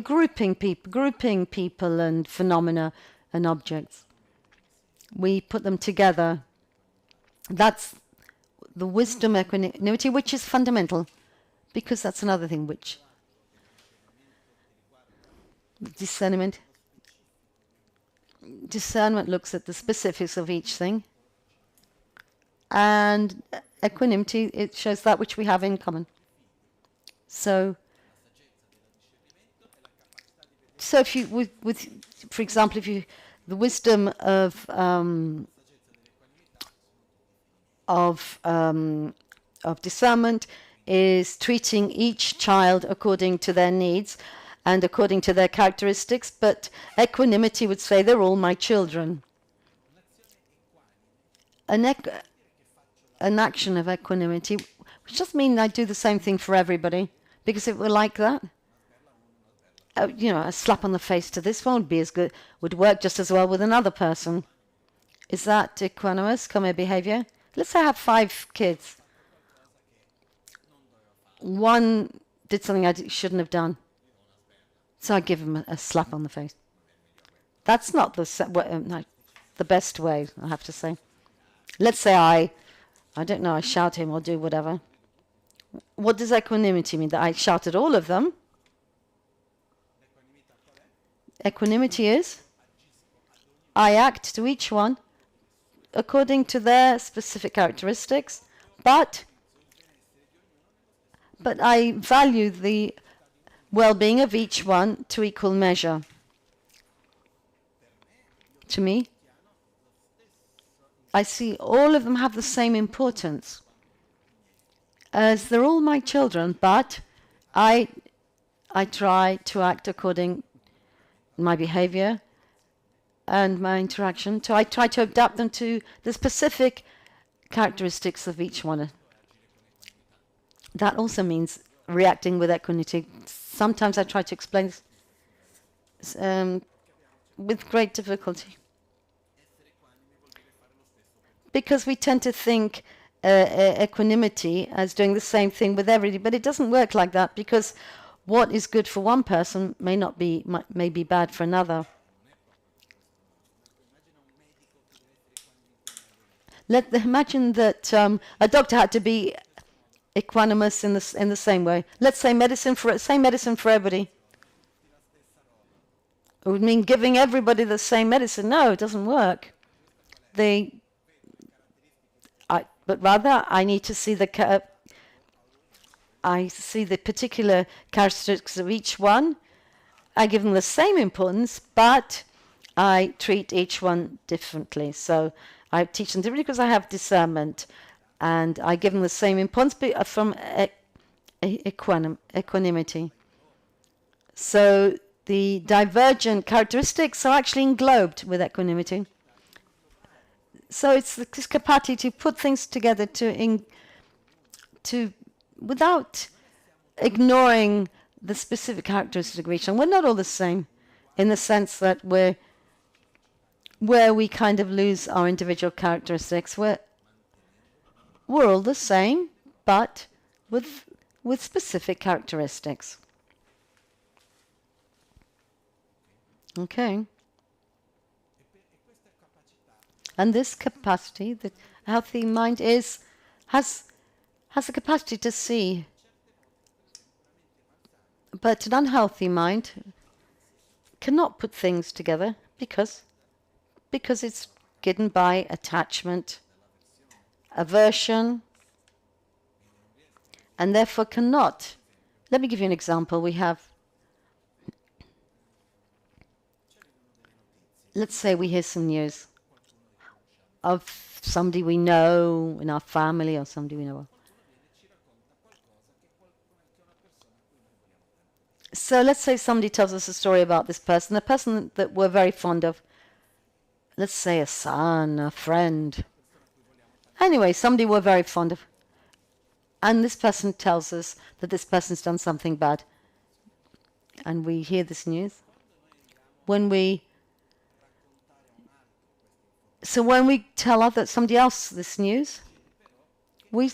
grouping people and phenomena and objects. We put them together. That's the wisdom equanimity, which is fundamental, because that's another thing which discernment looks at the specifics of each thing, and equanimity, it shows that which we have in common. So if you, for example, the wisdom of discernment is treating each child according to their needs and according to their characteristics, but equanimity would say they're all my children. An action of equanimity, which doesn't mean I do the same thing for everybody, because if we're like that, a slap on the face to this one would be as good, would work just as well with another person. Is that equanimous, come behavior? Let's say I have 5 kids. One did something I shouldn't have done, so I give him a slap on the face. That's not the best way, I have to say. Let's say I don't know, I shout him or do whatever. What does equanimity mean? That I shout at all of them? Equanimity is, I act to each one according to their specific characteristics, but I value the well-being of each one to equal measure. To me, I see all of them have the same importance, as they're all my children, but I try to act according my behavior and my interaction. So I try to adapt them to the specific characteristics of each one. That also means reacting with equanimity. Sometimes I try to explain this with great difficulty, because we tend to think equanimity as doing the same thing with everybody, but it doesn't work like that, because what is good for one person may be bad for another. Imagine that a doctor had to be equanimous in the same way. Let's say same medicine for everybody. It would mean giving everybody the same medicine. No, it doesn't work. But rather, I need to see the particular characteristics of each one. I give them the same importance, but I treat each one differently. So I teach them differently because I have discernment, and I give them the same importance from equanimity. So the divergent characteristics are actually englobed with equanimity. So it's this capacity to put things together without ignoring the specific characteristics of each one. We're not all the same, in the sense that where we kind of lose our individual characteristics. We're all the same, but with specific characteristics. Okay. And this capacity, the healthy mind has the capacity to see But an unhealthy mind cannot put things together because it's given by attachment, aversion, and therefore cannot. Let me give you an example. Let's say we hear some news of somebody we know in our family or somebody we know. So let's say somebody tells us a story about this person, a person that we're very fond of. Let's say a son, a friend. Anyway, somebody we're very fond of. And this person tells us that this person's done something bad. And we hear this news. When we tell somebody else this news, well,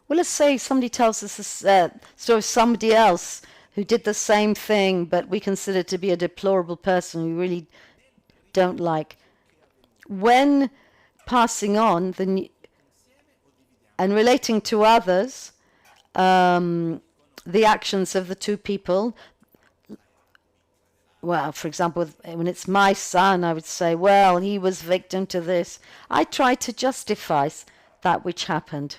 let's say somebody tells us this story of somebody else who did the same thing, but we consider to be a deplorable person we really don't like. When passing on and relating to others, the actions of the two people, well, for example, when it's my son, I would say, well, he was victim to this. I try to justify that which happened.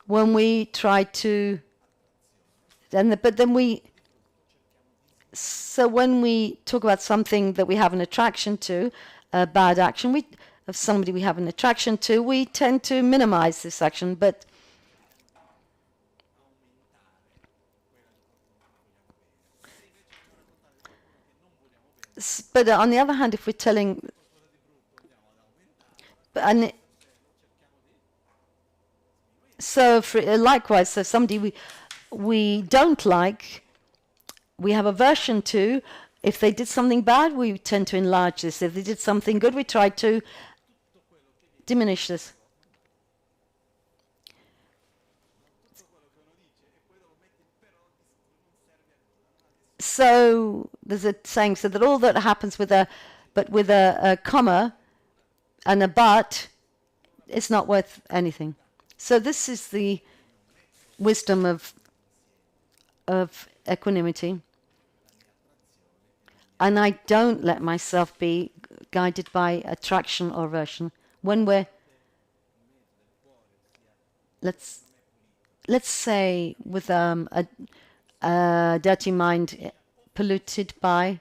When we try to, so when we talk about something that we have an attraction to, a bad action, of somebody we have an attraction to, we tend to minimize this action, but on the other hand, if we're telling, likewise, so somebody we don't like, we have aversion to, if they did something bad, we tend to enlarge this. If they did something good, we try to diminish this. So there's a saying, so that all that happens with a comma and a but, it's not worth anything. So this is the wisdom of equanimity. And I don't let myself be guided by attraction or aversion. When let's say with a dirty mind polluted by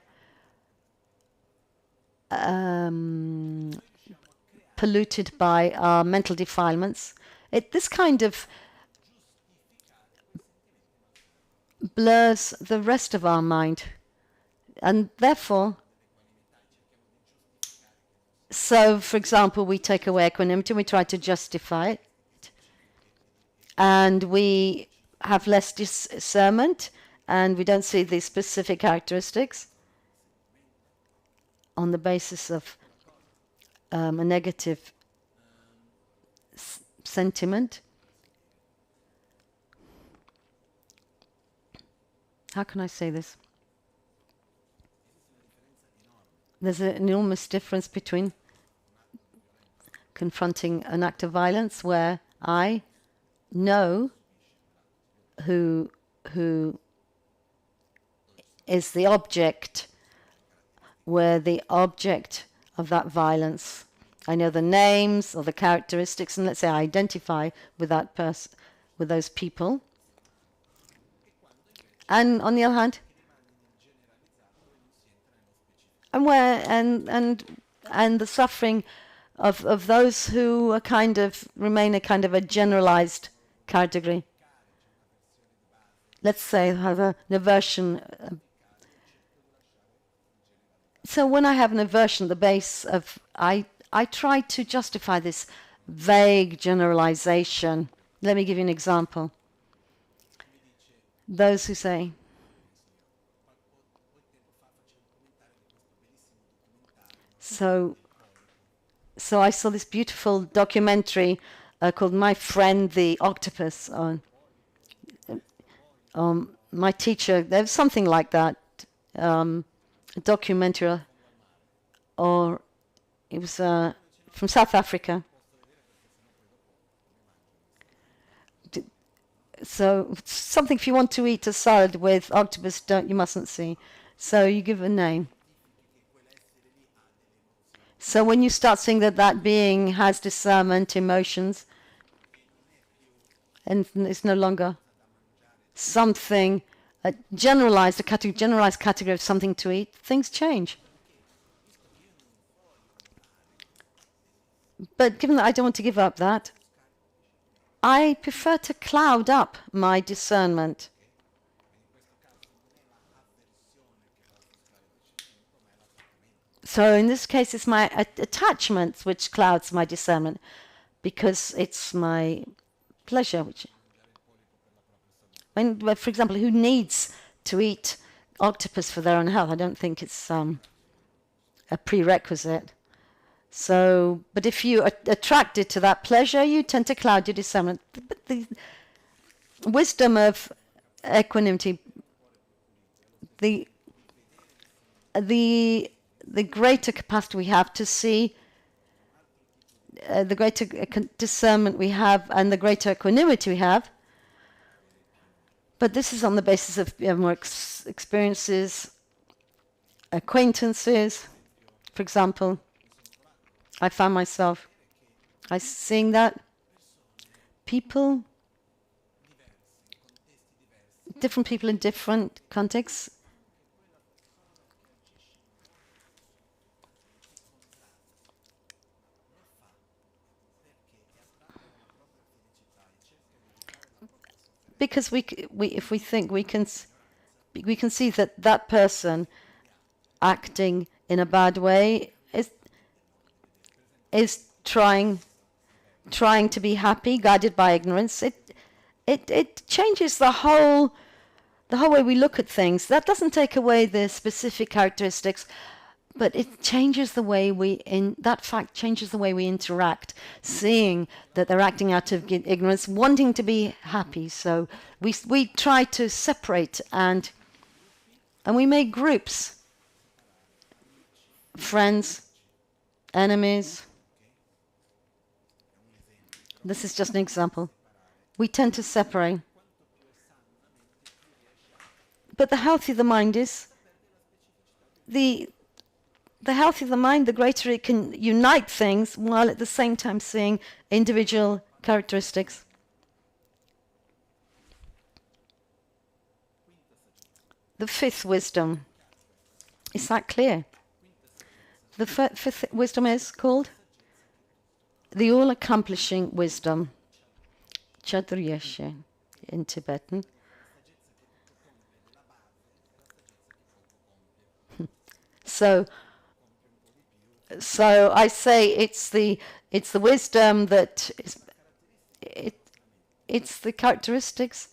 our mental defilements, this kind of blurs the rest of our mind. And therefore, so for example, we take away equanimity, we try to justify it, and we have less discernment, and we don't see these specific characteristics on the basis of a negative sentiment. How can I say this? There's an enormous difference between confronting an act of violence where I know who is the object, where the object of that violence, I know the names or the characteristics, and let's say I identify with that person, with those people. And on the other hand, and the suffering of those who are remain a kind of a generalized category. Let's say have an aversion. So when I have an aversion, the base of I try to justify this vague generalization. Let me give you an example. Those who say, So I saw this beautiful documentary called My Friend the Octopus on my teacher. There was something like that. a documentary, or it was from South Africa. So something, if you want to eat a salad with octopus, you mustn't see. So you give a name. So when you start seeing that being has discernment, emotions, and it's no longer something generalized category of something to eat, things change. But given that I don't want to give up that, I prefer to cloud up my discernment. So in this case, it's my attachments which clouds my discernment, because it's my pleasure. For example, who needs to eat octopus for their own health? I don't think it's a prerequisite. So, but if you are attracted to that pleasure, you tend to cloud your discernment. But the wisdom of equanimity, the greater capacity we have to see, the greater discernment we have, and the greater equanimity we have. But this is on the basis of more experiences, acquaintances. For example, I found myself seeing that different people in different contexts, because if we think we can see that person acting in a bad way is trying to be happy, guided by ignorance. It changes the whole way we look at things. That doesn't take away the specific characteristics, but it changes the way that fact changes the way we interact, seeing that they're acting out of ignorance, wanting to be happy. So we try to separate and we make groups, friends, enemies. This is just an example. We tend to separate. But the healthier the mind is, the healthier the mind, the greater it can unite things, while at the same time seeing individual characteristics. The fifth wisdom. Is that clear? The fifth wisdom is called the all-accomplishing wisdom, Chaturyeshi in Tibetan. So I say it's the wisdom that it's the characteristics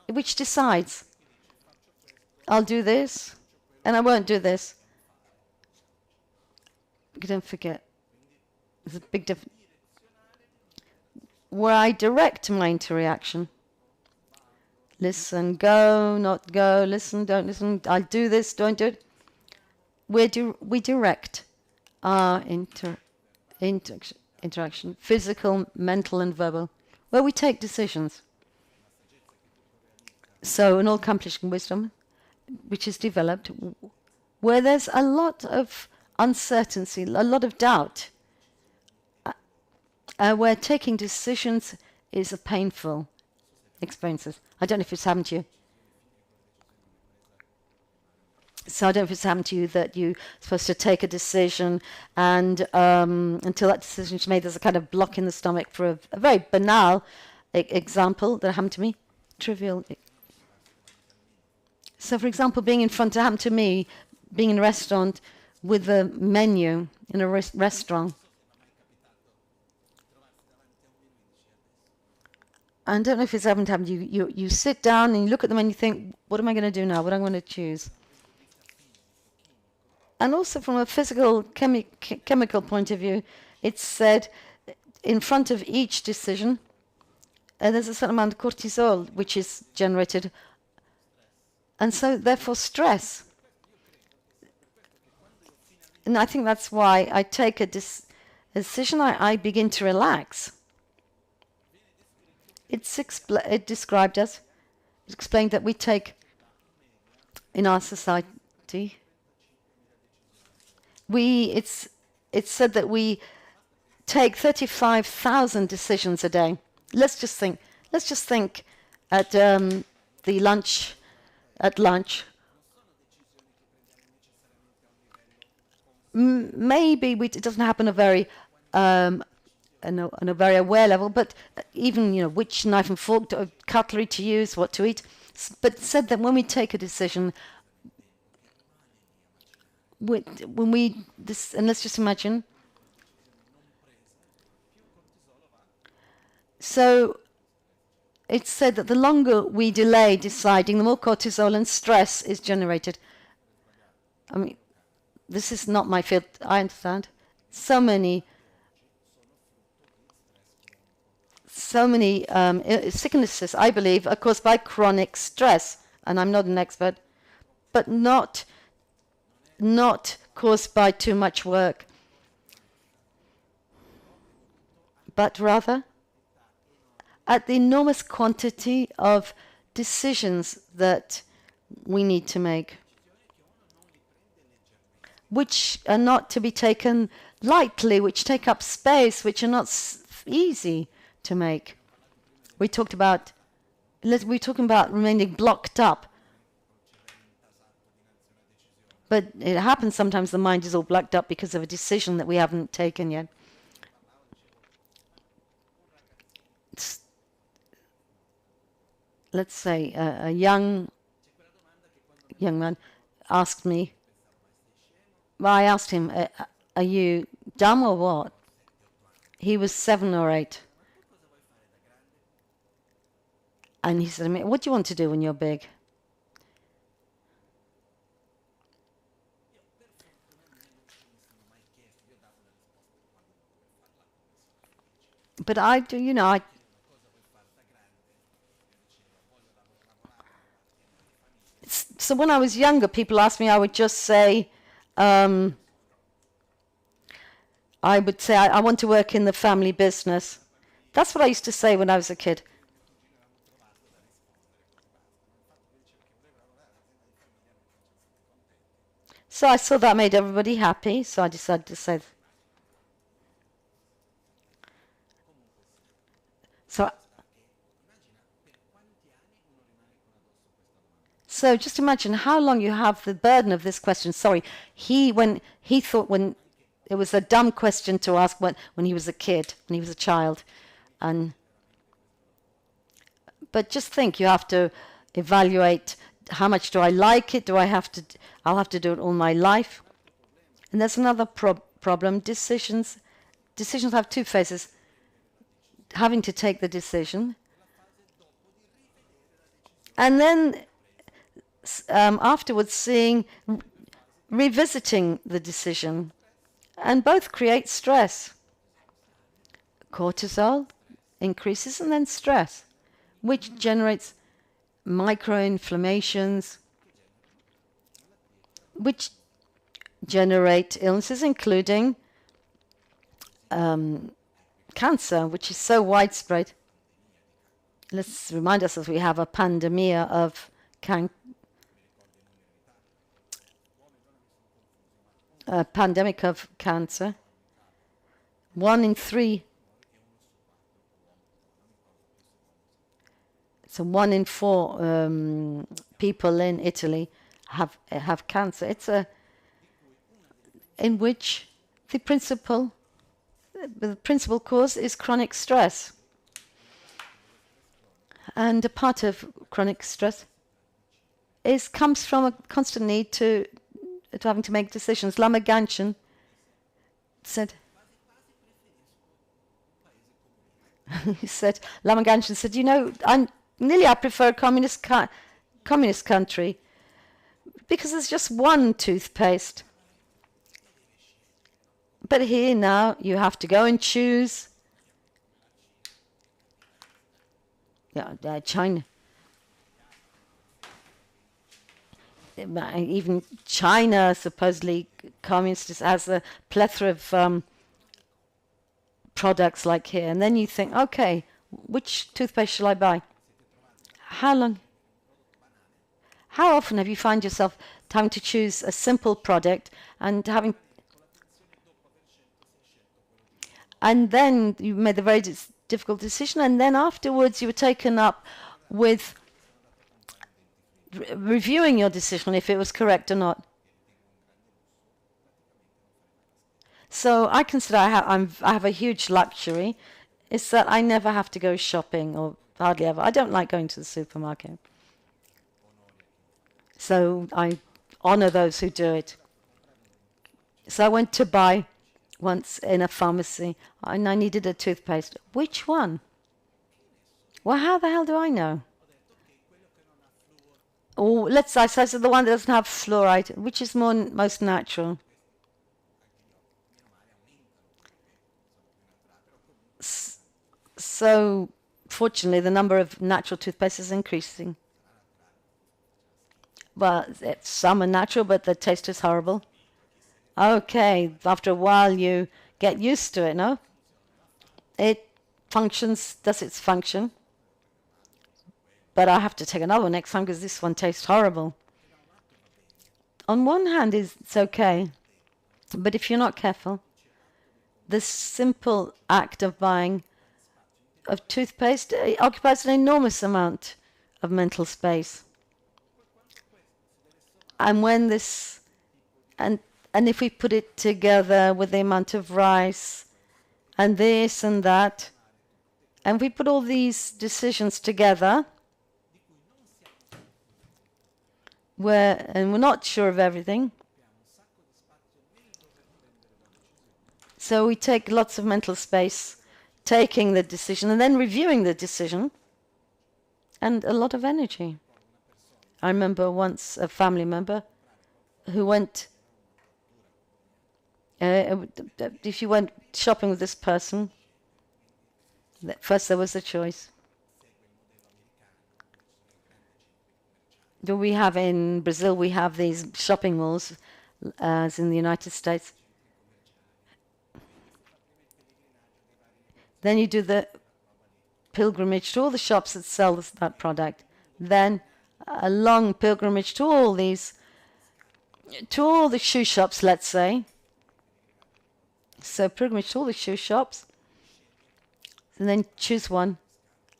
which decides. I'll do this, and I won't do this. Don't forget. There's a big difference. Where I direct my interaction. Listen, go, not go, listen, don't listen, I'll do this, don't do it. We direct our interaction, physical, mental, and verbal, where we take decisions. So an all-accomplishing wisdom, which is developed, where there's a lot of uncertainty, a lot of doubt, where taking decisions is a painful experiences. I don't know if it's happened to you. So I don't know if it's happened to you that you're supposed to take a decision, and until that decision is made, there's a kind of block in the stomach. For a very banal example that happened to me, trivial. So, for example, happened to me, being in a restaurant with a menu in a restaurant. I don't know if it's happened to you. You sit down and you look at them and you think, what am I going to do now? What am I going to choose? And also from a physical, chemical point of view, it's said in front of each decision, there's a certain amount of cortisol which is generated, And so, therefore, stress. And I think that's why I take a decision, I begin to relax. It's described as, it's explained that we take, in our society, it's said that we take 35,000 decisions a day. Let's just think at lunch. Maybe it doesn't happen on a very aware level, but even which knife and fork, cutlery to use, what to eat. But said that when we take a decision, and let's just imagine. So it's said that the longer we delay deciding, the more cortisol and stress is generated. I mean, this is not my field, I understand. So many sicknesses, I believe, are caused by chronic stress. And I'm not an expert, but not caused by too much work, but rather at the enormous quantity of decisions that we need to make, which are not to be taken lightly, which take up space, which are not easy to make. We're talking about remaining blocked up. But it happens sometimes the mind is all blocked up because of a decision that we haven't taken yet. Let's say a young man asked me, well, I asked him, are you dumb or what? He was 7 or 8. And he said to me, what do you want to do when you're big? But I do, so when I was younger, people asked me, I would just say, I want to work in the family business. That's what I used to say when I was a kid. So I saw that made everybody happy, so I decided to say. So just imagine how long you have the burden of this question. Sorry, when it was a dumb question to ask when he was a kid, when he was a child, but just think, you have to evaluate how much do I like it? I'll have to do it all my life. And there's another problem. Decisions have two phases. Having to take the decision, and then afterwards revisiting the decision, and both create stress. Cortisol increases, and then stress, which generates microinflammations, which generate illnesses, including cancer, which is so widespread. Let's remind ourselves we have a pandemia of a pandemic of cancer. 1 in 3. So 1 in 4 people in Italy have cancer. It's in which the principal cause is chronic stress. And a part of chronic stress comes from a constant need to having to make decisions. Lama Gangchen said, Lama Gangchen said, I prefer a communist country because there's just one toothpaste. But here now you have to go and choose. China. even China, supposedly communist, has a plethora of products like here. And then you think, okay, which toothpaste shall I buy? How long? How often have you found yourself having to choose a simple product and having, and then you made the very difficult decision, and then afterwards you were taken up with reviewing your decision if it was correct or not. So I consider I have a huge luxury. It's that I never have to go shopping, or hardly ever. I don't like going to the supermarket. So I honor those who do it. So I went to buy once in a pharmacy, and I needed a toothpaste. Which one? Well, how the hell do I know? Or let's say, so the one that doesn't have fluoride, which is most natural. So, fortunately, the number of natural toothpaste is increasing. Well, some are natural, but the taste is horrible. Okay, after a while you get used to it, no? It functions, does its function. But I have to take another one next time because this one tastes horrible. On one hand, it's okay. But if you're not careful, the simple act of buying of toothpaste occupies an enormous amount of mental space. And when this, and if we put it together with the amount of rice and this and that, and we put all these decisions together, and we're not sure of everything, so we take lots of mental space taking the decision and then reviewing the decision, and a lot of energy. I remember once a family member who went, if you went shopping with this person, first there was a choice. Do we have in Brazil, we have these shopping malls, as in the United States. Then you do the pilgrimage to all the shops that sell that product. Then a long pilgrimage to all the shoe shops, let's say. So pilgrimage to all the shoe shops, and then choose one,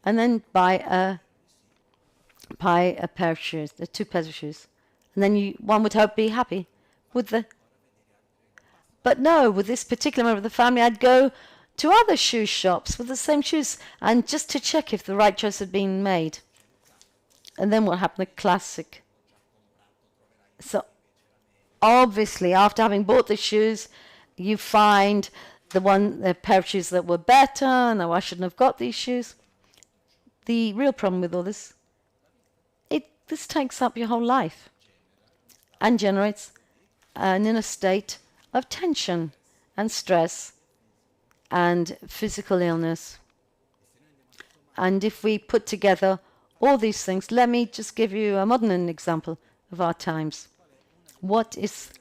and then buy a pair of shoes, two pairs of shoes, and then one would hope be happy with the. But no, with this particular member of the family, I'd go to other shoe shops with the same shoes, and just to check if the right choice had been made. And then what happened? The classic. So obviously, after having bought the shoes, you find the pair of shoes that were better. No, I shouldn't have got these shoes. The real problem with all this, this takes up your whole life and generates an inner state of tension and stress and physical illness. And if we put together all these things, let me just give you a modern example of our times. What is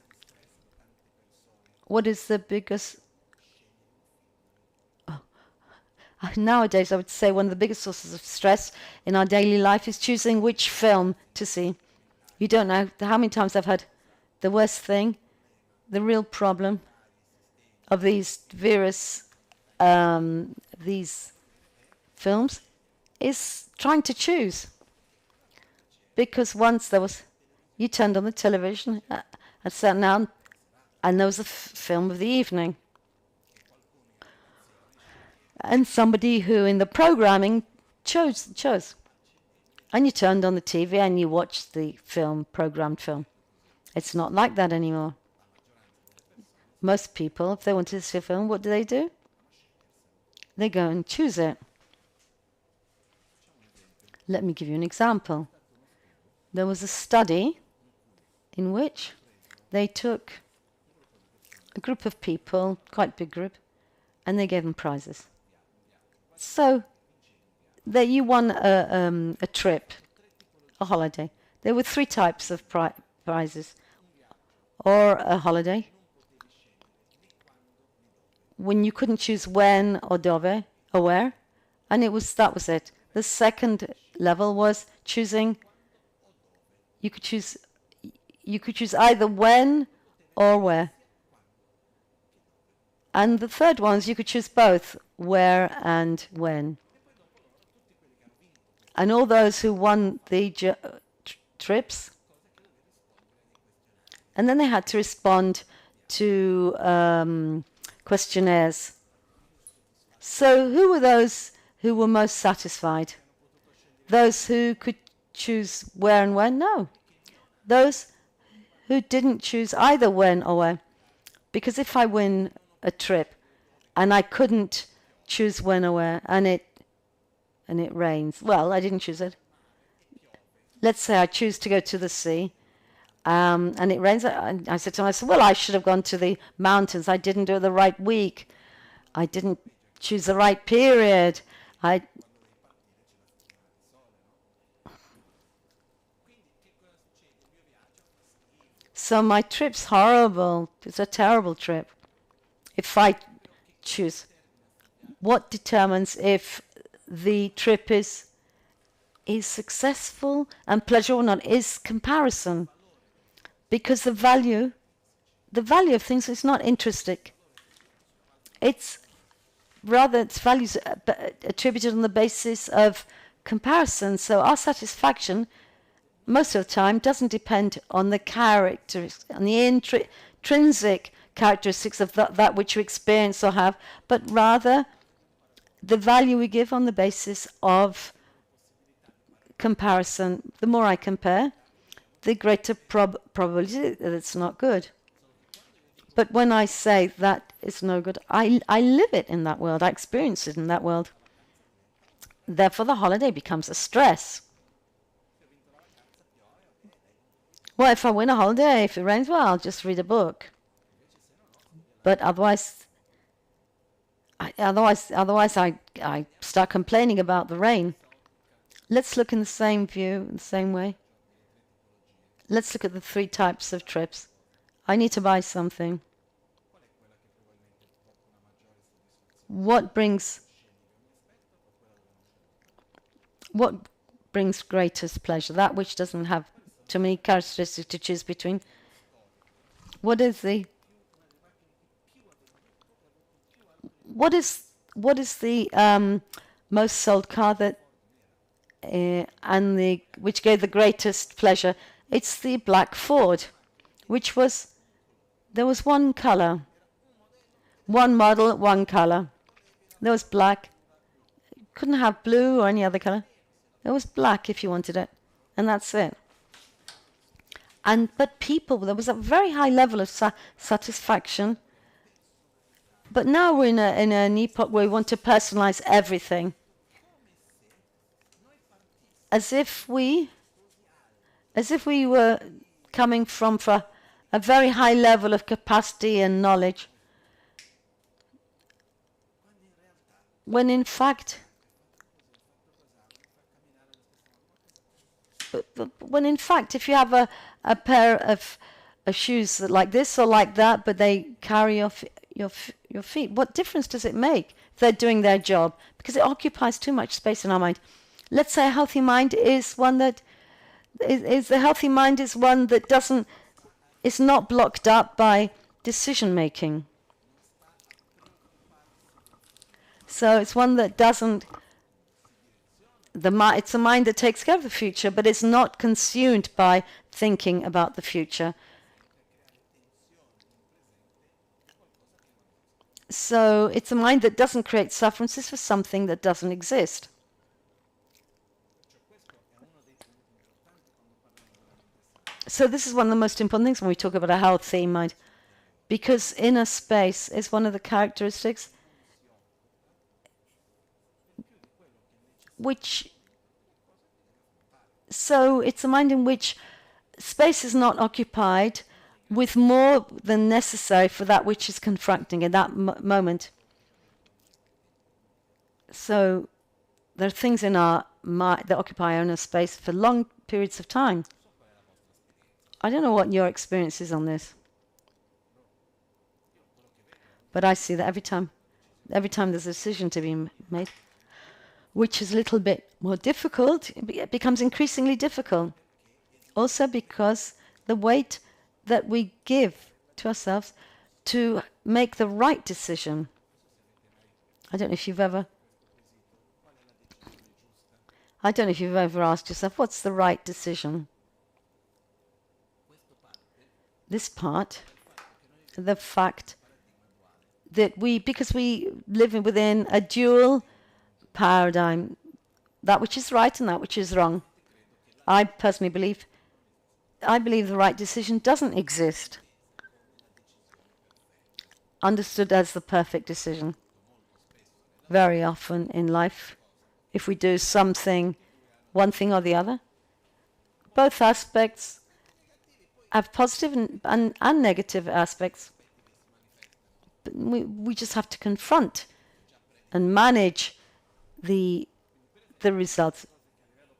the biggest... Nowadays, I would say one of the biggest sources of stress in our daily life is choosing which film to see. You don't know how many times I've heard the worst thing, the real problem of these these films is trying to choose. Because once you turned on the television and sat down, and there was a film of the evening. And somebody who in the programming chose. And you turned on the TV and you watched the programmed film. It's not like that anymore. Most people, if they want to see a film, what do? They go and choose it. Let me give you an example. There was a study in which they took a group of people, quite big group, and they gave them prizes. So you won a trip, a holiday. There were three types of prizes, or a holiday, when you couldn't choose when or dove or where, and that was it. The second level was choosing. You could choose either when or where. And the third one is you could choose both, where and when. And all those who won the trips, and then they had to respond to questionnaires. So who were those who were most satisfied? Those who could choose where and when? No. Those who didn't choose either when or where. Because if I win a trip and I couldn't choose when or where, and it rains, well, I didn't choose it. Let's say I choose to go to the sea, and it rains. I said to myself, well, I should have gone to the mountains. I didn't do it the right week. I didn't choose the right period. So my trip's horrible. It's a terrible trip. If I choose, what determines if the trip is successful and pleasurable or not is comparison. Because the value of things is not intrinsic. It's rather its values attributed on the basis of comparison. So our satisfaction most of the time doesn't depend on the characteristics, on the intrinsic characteristics of that which you experience or have, but rather the value we give on the basis of comparison. The more I compare, the greater probability that it's not good. But when I say that it's no good, I live it in that world. I experience it in that world. Therefore, the holiday becomes a stress. Well, if I win a holiday, if it rains, well, I'll just read a book. But otherwise I start complaining about the rain. Let's look in the same view, in the same way. Let's look at the 3 types of trips. I need to buy something. What brings greatest pleasure? That which doesn't have too many characteristics to choose between. What is the most sold car that which gave the greatest pleasure? It's the black Ford, there was one color, one model, one color. There was black. Couldn't have blue or any other color. There was black if you wanted it, and that's it. But people, there was a very high level of satisfaction. But now we're in an epoch where we want to personalize everything, as if we were coming from a very high level of capacity and knowledge, when in fact if you have a pair of shoes like this or like that, but they carry off your feet, what difference does it make if they're doing their job? Because it occupies too much space in our mind. Let's say a healthy mind is one that is not blocked up by decision making. So it's one that doesn't. It's a mind that takes care of the future, but it's not consumed by thinking about the future. So it's a mind that doesn't create sufferances for something that doesn't exist. So this is one of the most important things when we talk about a healthy mind, because inner space is one of the characteristics so it's a mind in which space is not occupied with more than necessary for that which is confronting in that moment. So there are things in our mind that occupy our inner space for long periods of time. I don't know what your experience is on this, but I see that every time there's a decision to be made, which is a little bit more difficult, it becomes increasingly difficult. Also because the weight that we give to ourselves to make the right decision. I don't know if you've ever asked yourself, what's the right decision? This part, the fact that because we live within a dual paradigm, that which is right and that which is wrong. I personally believe the right decision doesn't exist, understood as the perfect decision. Very often in life, if we do something, one thing or the other, both aspects have positive and negative aspects. But we just have to confront and manage the results.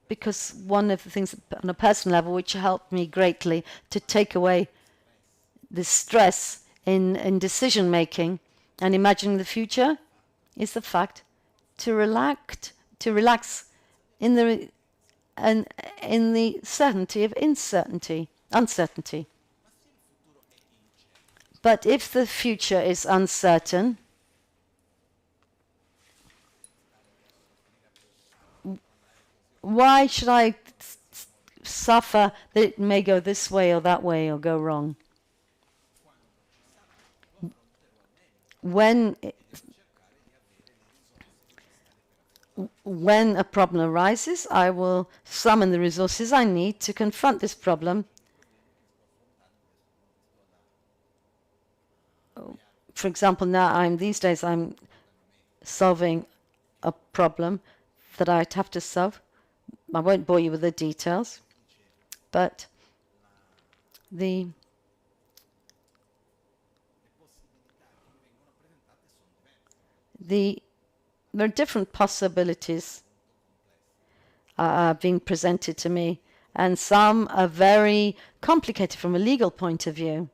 Because one of the things on a personal level which helped me greatly to take away the stress in decision making and imagining the future is the fact to relax in the certainty of uncertainty. But if the future is uncertain, why should I suffer that it may go this way or that way or go wrong? When a problem arises, I will summon the resources I need to confront this problem. For example, these days I'm solving a problem that I'd have to solve. I won't bore you with the details, but there are different possibilities being presented to me, and some are very complicated from a legal point of view.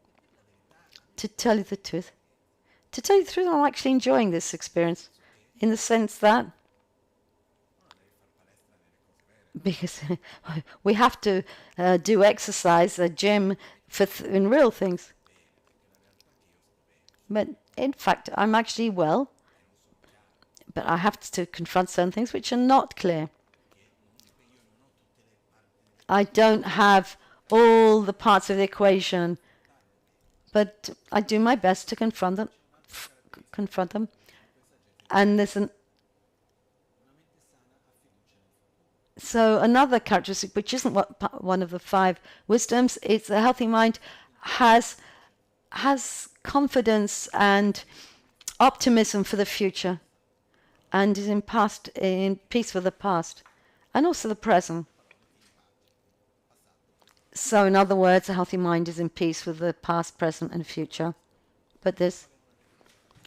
To tell you the truth, I'm actually enjoying this experience in the sense that because we have to do exercise, a gym in real things. But in fact, I'm actually well, but I have to confront certain things which are not clear. I don't have all the parts of the equation, but I do my best to confront them. And so another characteristic, which isn't one of the 5 wisdoms, is a healthy mind has confidence and optimism for the future, and is in peace with the past and also the present. So in other words, a healthy mind is in peace with the past, present and future. But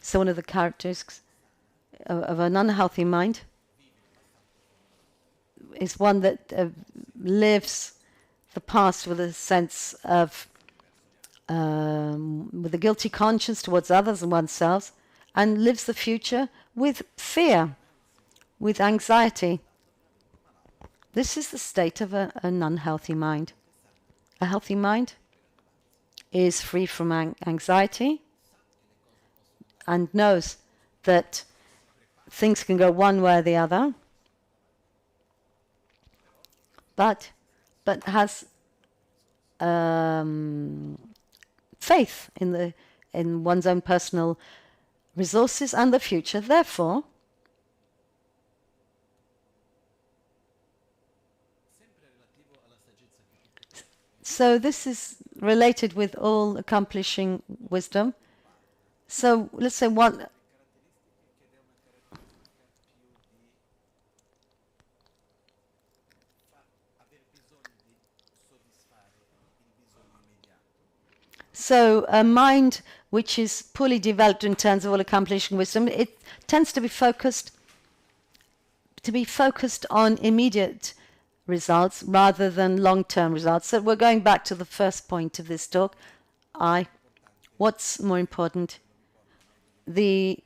so one of the characteristics of an unhealthy mind is one that lives the past with a sense of with a guilty conscience towards others and oneself, and lives the future with fear, with anxiety. This is the state of an unhealthy mind. A healthy mind is free from anxiety and knows that things can go one way or the other, but has faith in one's own personal resources and the future. Therefore, so this is related with all accomplishing wisdom. So let's say one. So a mind which is poorly developed in terms of all accomplishing wisdom, it tends to be focused on immediate results rather than long-term results. So we're going back to the first point of this talk. What's more important? The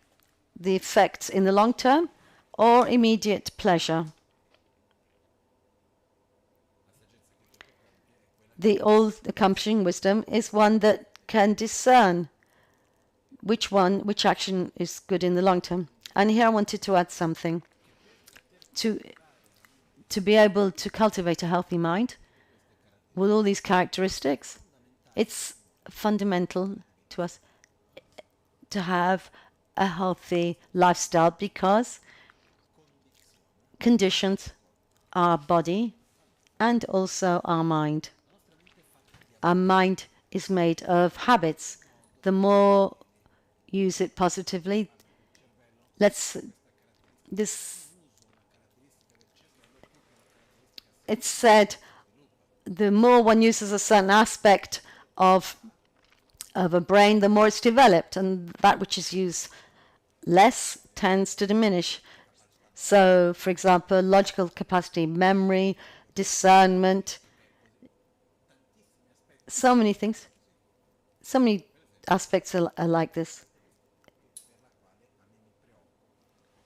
effects in the long term or immediate pleasure? The all-accomplishing wisdom is one that can discern which action is good in the long term. And here I wanted to add something. To be able to cultivate a healthy mind with all these characteristics, it's fundamental to us to have a healthy lifestyle because conditions our body and also our mind. Our mind is made of habits. The more use it positively, it's said the more one uses a certain aspect of a brain, the more it's developed, and that which is used less tends to diminish. So, for example, logical capacity, memory, discernment, so many things, so many aspects are like this.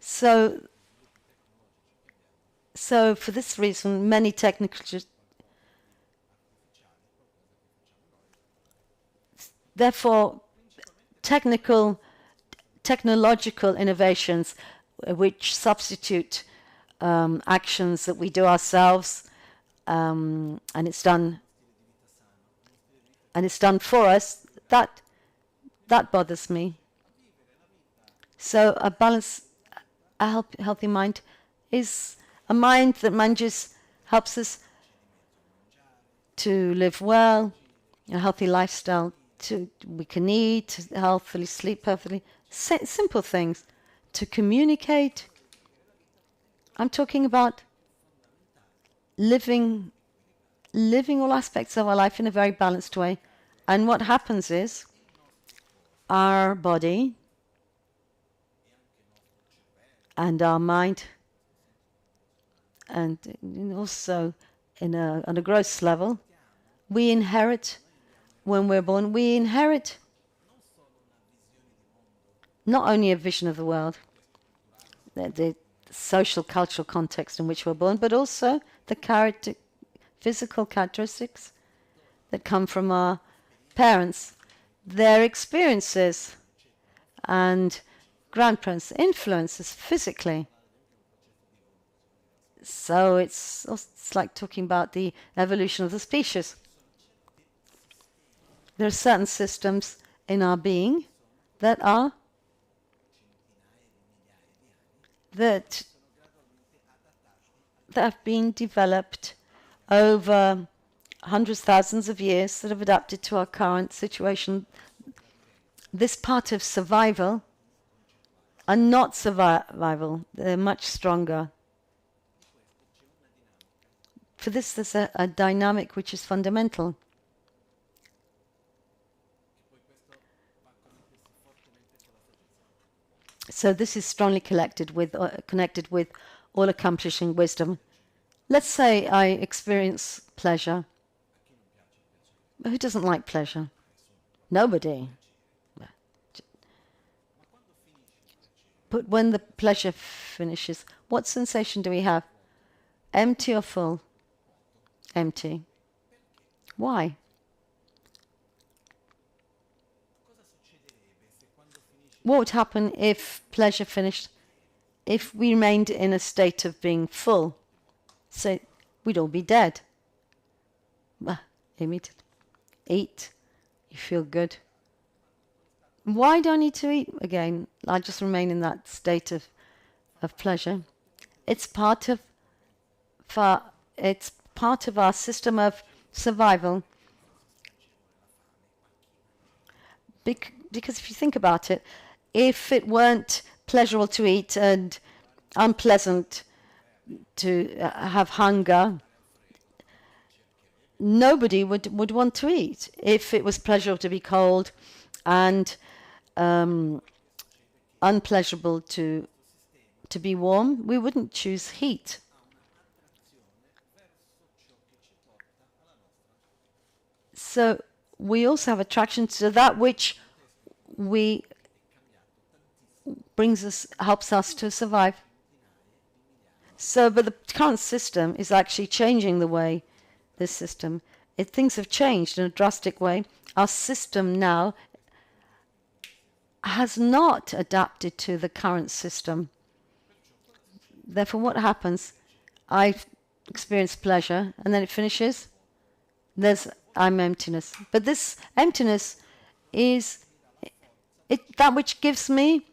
So for this reason, many technological innovations which substitute actions that we do ourselves, and it's done for us, that bothers me. So a healthy mind is a mind that helps us to live well, a healthy lifestyle. We can eat healthily, sleep perfectly, simple things. To communicate. I'm talking about living all aspects of our life in a very balanced way. And what happens is our body and our mind, and also on a gross level, we inherit, when we're born, we inherit not only a vision of the world, the social, cultural context in which we're born, but also the physical characteristics that come from our parents, their experiences, and grandparents' influences physically. So it's like talking about the evolution of the species. There are certain systems in our being that have been developed over hundreds, thousands of years that have adapted to our current situation. This part of survival are not survival. They're much stronger. For this, there's a dynamic which is fundamental. So this is strongly connected with all-accomplishing wisdom. Let's say I experience pleasure. Who doesn't like pleasure? Nobody. But when the pleasure finishes, what sensation do we have? Empty or full? Empty. Why? What would happen if pleasure finished? If we remained in a state of being full, so we'd all be dead. Immediate. Eat. You feel good. Why do I need to eat again? I just remain in that state of pleasure. It's part of our system of survival. Because if you think about it, if it weren't pleasurable to eat and unpleasant to have hunger, nobody would want to eat. If it was pleasurable to be cold and unpleasurable to be warm, we wouldn't choose heat. So we also have attraction to that which we helps us to survive. So, but the current system is actually changing the way this system. Things have changed in a drastic way. Our system now has not adapted to the current system. Therefore, what happens? I experience pleasure, and then it finishes. I'm emptiness. But this emptiness is that which gives me.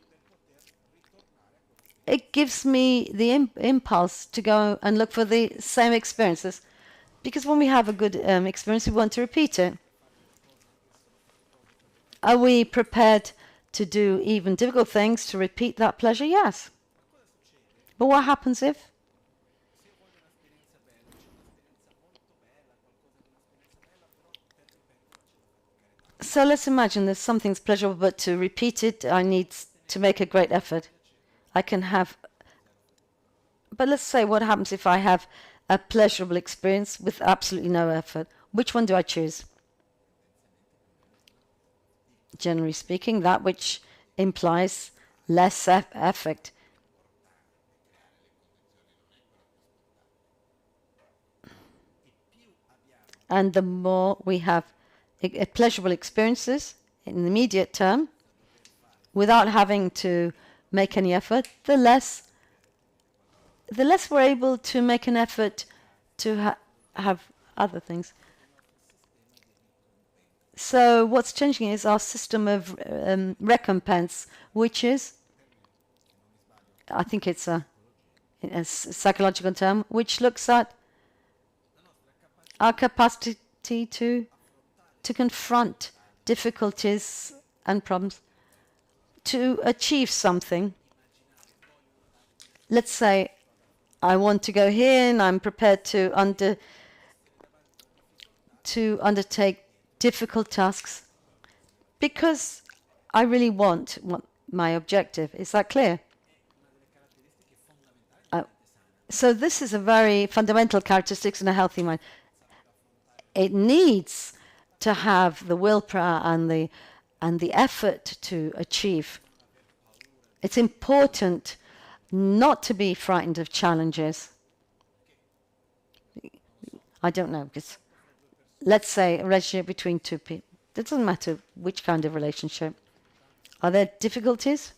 It gives me the impulse to go and look for the same experiences. Because when we have a good experience, we want to repeat it. Are we prepared to do even difficult things to repeat that pleasure? Yes. But what happens if? So let's imagine that something's pleasurable, but to repeat it, I need to make a great effort. I can have, but let's say what happens if I have a pleasurable experience with absolutely no effort? Which one do I choose? Generally speaking, that which implies less effort. And the more we have pleasurable experiences in the immediate term, without having to make any effort, the less we're able to make an effort to have other things. So what's changing is our system of recompense, which is, I think it's a psychological term, which looks at our capacity to confront difficulties and problems, to achieve something. Let's say I want to go here and I'm prepared to undertake difficult tasks because I really want my objective. Is that clear? So this is a very fundamental characteristic in a healthy mind. It needs to have the willpower and the effort to achieve. It's important not to be frightened of challenges. I don't know, because let's say a relationship between two people. It doesn't matter which kind of relationship. Are there difficulties?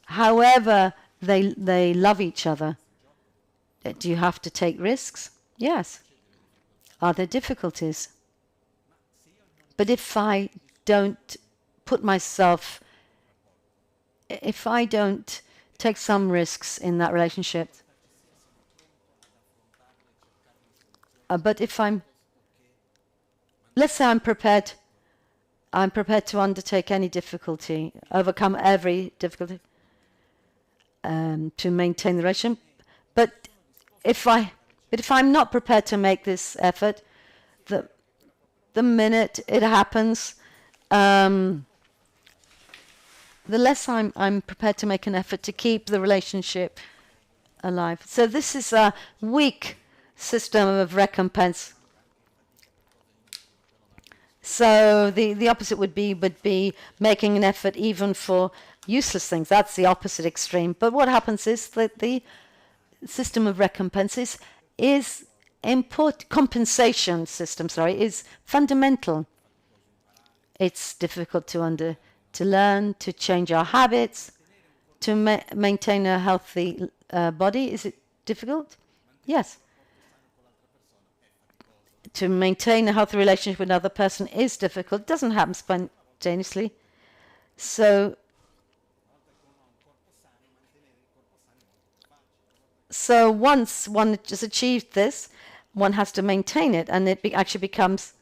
However, they love each other. Do you have to take risks? Yes. Are there difficulties? But if I don't put myself, if I don't take some risks in that relationship, but if let's say I'm prepared to undertake any difficulty, overcome every difficulty to maintain the relationship. But if I'm not prepared to make this effort, the minute it happens, the less I'm prepared to make an effort to keep the relationship alive. So this is a weak system of recompense. So the opposite would be making an effort even for useless things. That's the opposite extreme. But what happens is that the system of recompenses is compensation system, is fundamental. It's difficult to learn, to change our habits, to maintain a healthy body. Is it difficult? Yes. To maintain a healthy relationship with another person is difficult. It doesn't happen spontaneously. So once one has achieved this, one has to maintain it, and it actually becomes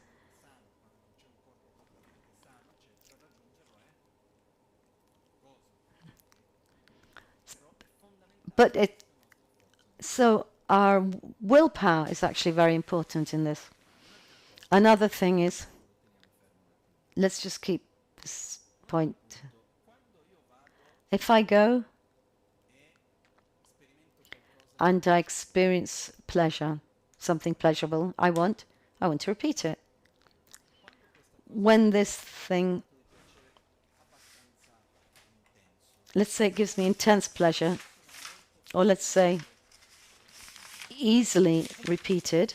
so our willpower is actually very important in this. Another thing is, let's just keep this point. If I go and I experience pleasure, something pleasurable I want to repeat it. when this thing, let's say it gives me intense pleasure, or let's say easily repeated,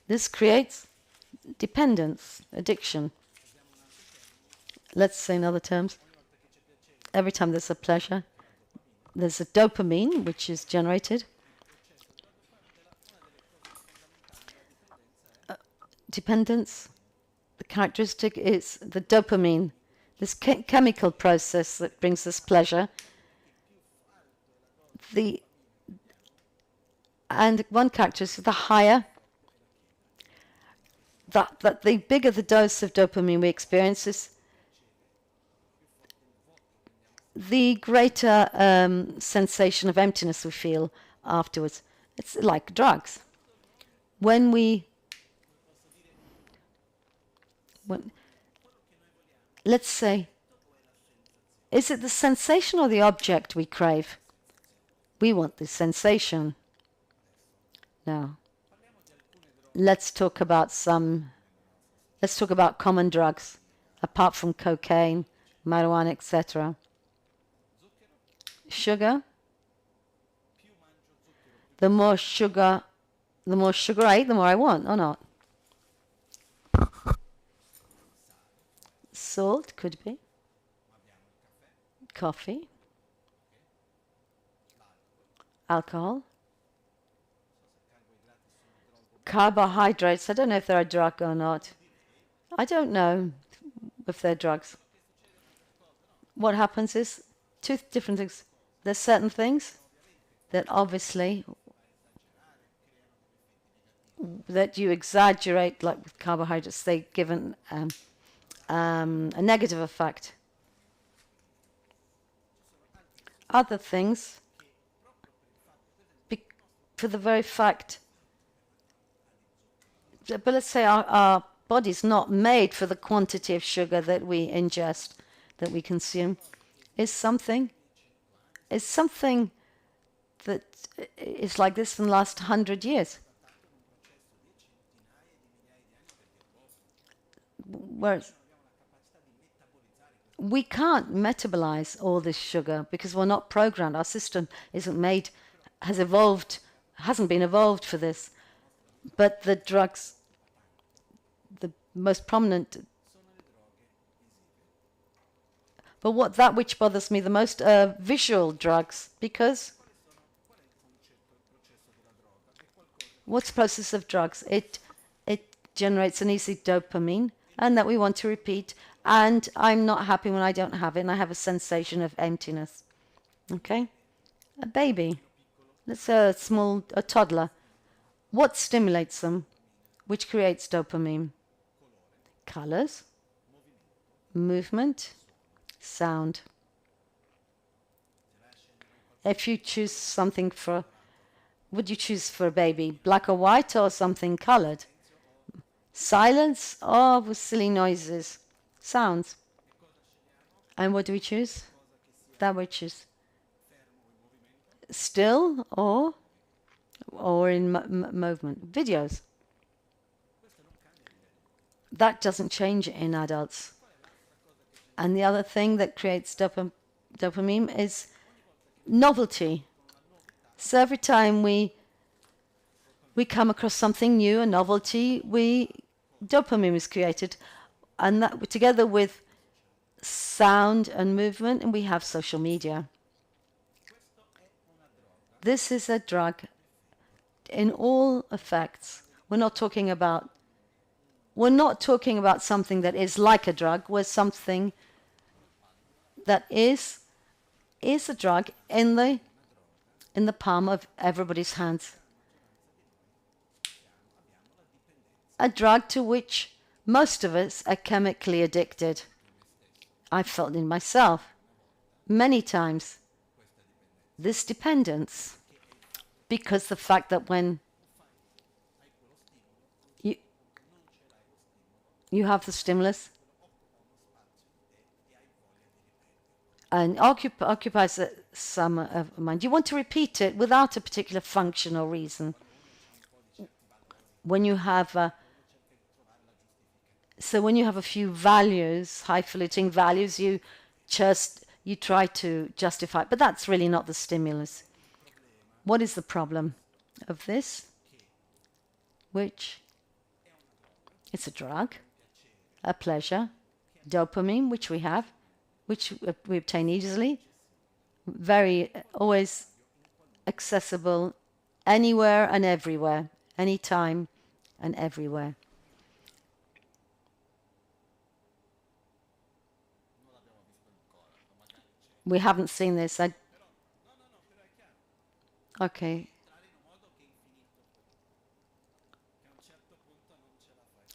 this creates dependence, addiction. Let's say in other terms, every time there's a pleasure, there's a dopamine which is generated. Dependence, the characteristic is the dopamine, this chemical process that brings us pleasure. And one characteristic, the higher, that the bigger the dose of dopamine we experience, is the greater sensation of emptiness we feel afterwards. It's like drugs. Let's say, is it the sensation or the object we crave? We want the sensation. Now, let's talk about common drugs, apart from cocaine, marijuana, etc. Sugar. The more sugar I eat, the more I want, or not? Salt could be. Coffee. Alcohol. Carbohydrates. I don't know if they're a drug or not. I don't know if they're drugs. What happens is two different things. There's certain things that obviously that you exaggerate, like with carbohydrates, they give a negative effect. Other things, for the very fact, but let's say our body's not made for the quantity of sugar that we ingest, that we consume, is something that is like this for the last 100 years. Whereas we can't metabolize all this sugar because we're not programmed. Our system hasn't been evolved for this. But the drugs, the most prominent, but that which bothers me the most are visual drugs, because what's the process of drugs? It generates an easy dopamine, and that we want to repeat, and I'm not happy when I don't have it, and I have a sensation of emptiness. Okay? A baby, let's say a toddler. What stimulates them? Which creates dopamine? Colors, movement, sound. If you choose something would you choose for a baby black or white or something colored? Silence or with silly noises? Sounds. And what do we choose? That we choose. Still or in movement. Videos. That doesn't change in adults. And the other thing that creates dopamine is novelty. So every time we come across something new, a novelty, dopamine is created. And that together with sound and movement, and we have social media. This is a drug in all effects. We're not talking about something that is like a drug. We're something that is a drug in the palm of everybody's hands. A drug to which most of us are chemically addicted. I've felt in myself many times this dependence, because the fact that when you have the stimulus and occupies some of mind, you want to repeat it without a particular function or reason. When you have So when you have a few values, highfalutin values, you try to justify it, but that's really not the stimulus. What is the problem of this? Which it's a drug, a pleasure, dopamine, which we have, which we obtain easily, very always accessible anywhere and everywhere, anytime and everywhere. We haven't seen this. Okay.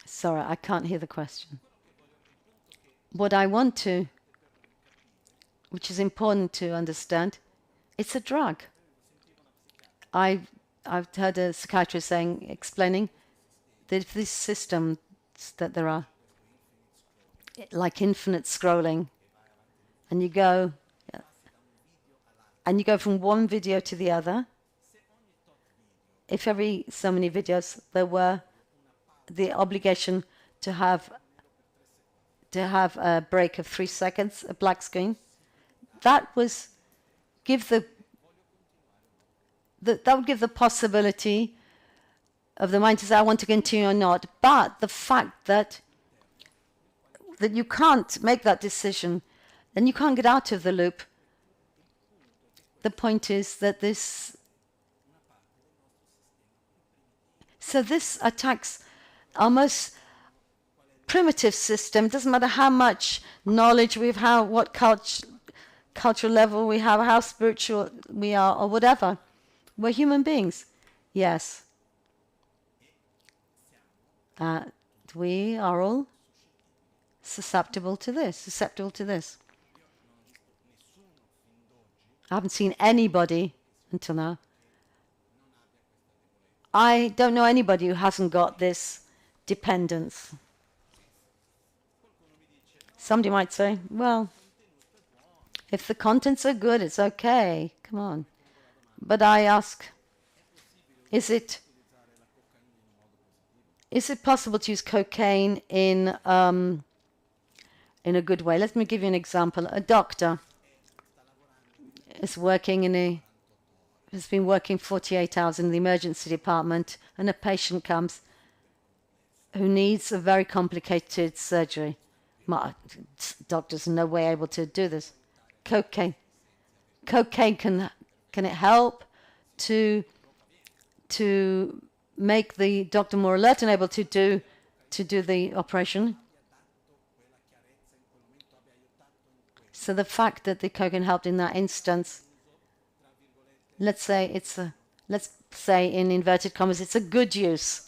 Sorry, I can't hear the question. What I want to, which is important to understand, it's a drug. I've heard a psychiatrist explaining that if these systems that there are, like infinite scrolling, and you go from one video to the other, if every so many videos there were the obligation to have a break of 3 seconds, a black screen, that would give the possibility of the mind to say, I want to continue or not. But the fact that you can't make that decision, then you can't get out of the loop. The point is that this attacks our most primitive system. It doesn't matter how much knowledge we have, what cultural level we have, how spiritual we are, or whatever. We're human beings. Yes. We are all susceptible to this. I haven't seen anybody until now. I don't know anybody who hasn't got this dependence. Somebody might say, well, if the contents are good, it's okay. Come on. But I ask, is it possible to use cocaine in a good way? Let me give you an example. A doctor is has been working 48 hours in the emergency department, and a patient comes who needs a very complicated surgery. Doctors are no way able to do this. Cocaine can it help to make the doctor more alert and able to do the operation? So the fact that the cocaine helped in that instance, let's say in inverted commas, it's a good use.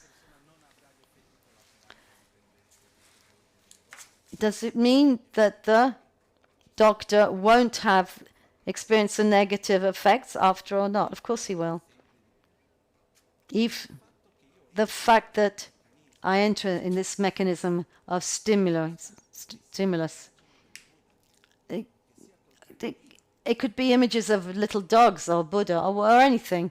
Does it mean that the doctor won't have experienced the negative effects after or not? Of course he will. If the fact that I enter in this mechanism of stimulus, it could be images of little dogs or Buddha or anything.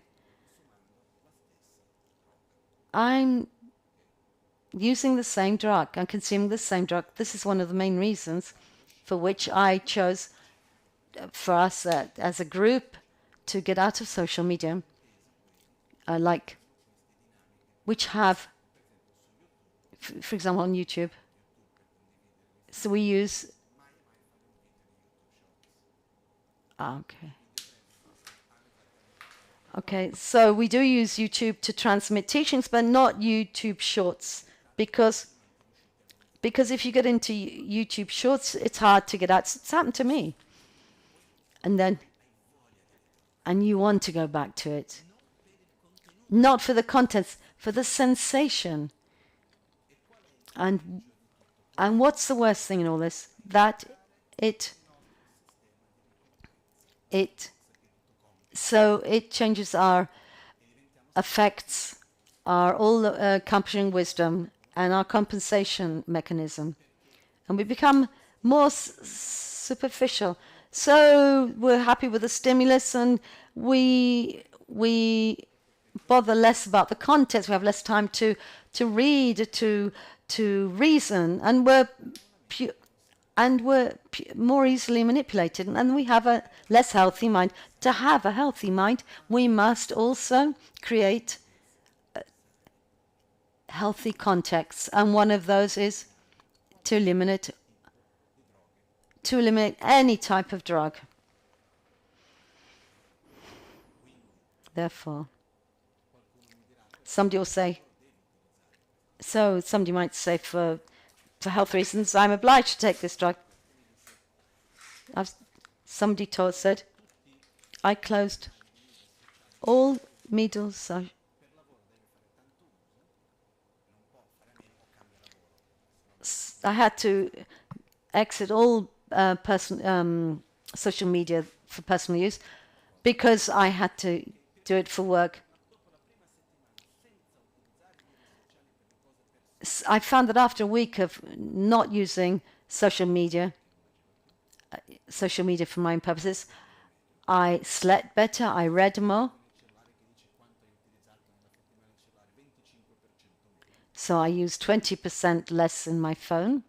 I'm using the same drug. I'm consuming the same drug. This is one of the main reasons for which I chose for us as a group to get out of social media. Which have, for example, on YouTube. So we use. Okay, so we do use YouTube to transmit teachings, but not YouTube Shorts, because if you get into YouTube Shorts, it's hard to get out. It's happened to me. And you want to go back to it. Not for the contents, for the sensation. And what's the worst thing in all this? That it changes our affects our all-encompassing wisdom and our compensation mechanism. And we become more superficial. So we're happy with the stimulus, and we bother less about the context. We have less time to read, to to reason, and we're more easily manipulated, and we have a less healthy mind. To have a healthy mind, we must also create healthy contexts, and one of those is to eliminate any type of drug. Therefore, somebody will say, so somebody might say, for health reasons, I'm obliged to take this drug. Somebody said, I closed all middle social. I had to exit all social media for personal use because I had to do it for work. I found that after a week of not using social media for my own purposes, I slept better, I read more. So I used 20% less in my phone.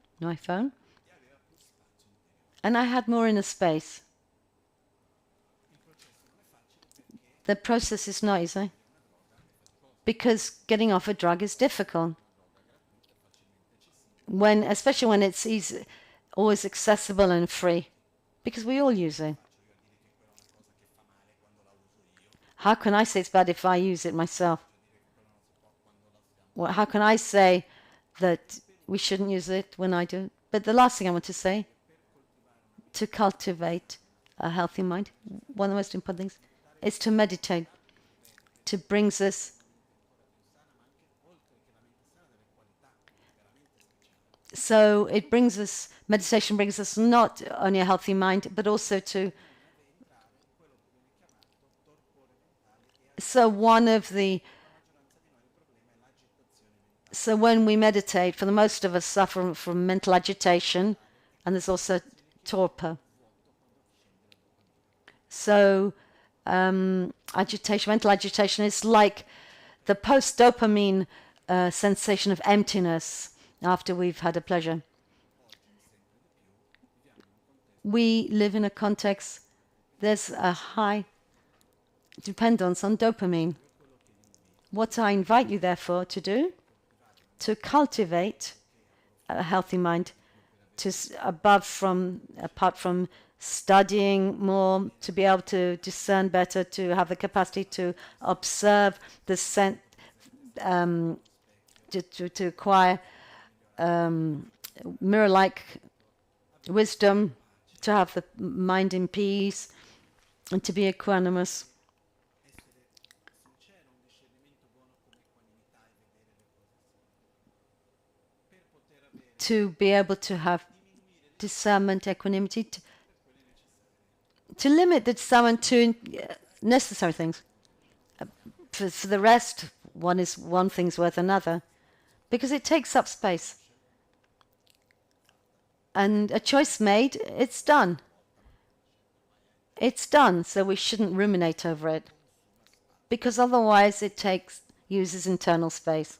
And I had more inner space. The process is not easy because getting off a drug is difficult. Especially when it's easy, always accessible and free, because we all use it. How can I say it's bad if I use it myself? Well, how can I say that we shouldn't use it when I do? But the last thing I want to say, to cultivate a healthy mind, one of the most important things is to meditate. So meditation brings us not only a healthy mind, but also so when we meditate, for the most of us suffer from mental agitation, and there's also torpor. So mental agitation is like the post-dopamine sensation of emptiness after we've had a pleasure. We live in a context, there's a high dependence on dopamine. What I invite you, therefore, to do, to cultivate a healthy mind, apart from studying more, to be able to discern better, to have the capacity to observe the sense, to acquire mirror-like wisdom, to have the mind in peace, and to be equanimous. To be able to have discernment, equanimity, to limit the discernment to necessary things. For the rest, one thing's worth another, because it takes up space. And a choice made, it's done. It's done, so we shouldn't ruminate over it, because otherwise it uses internal space.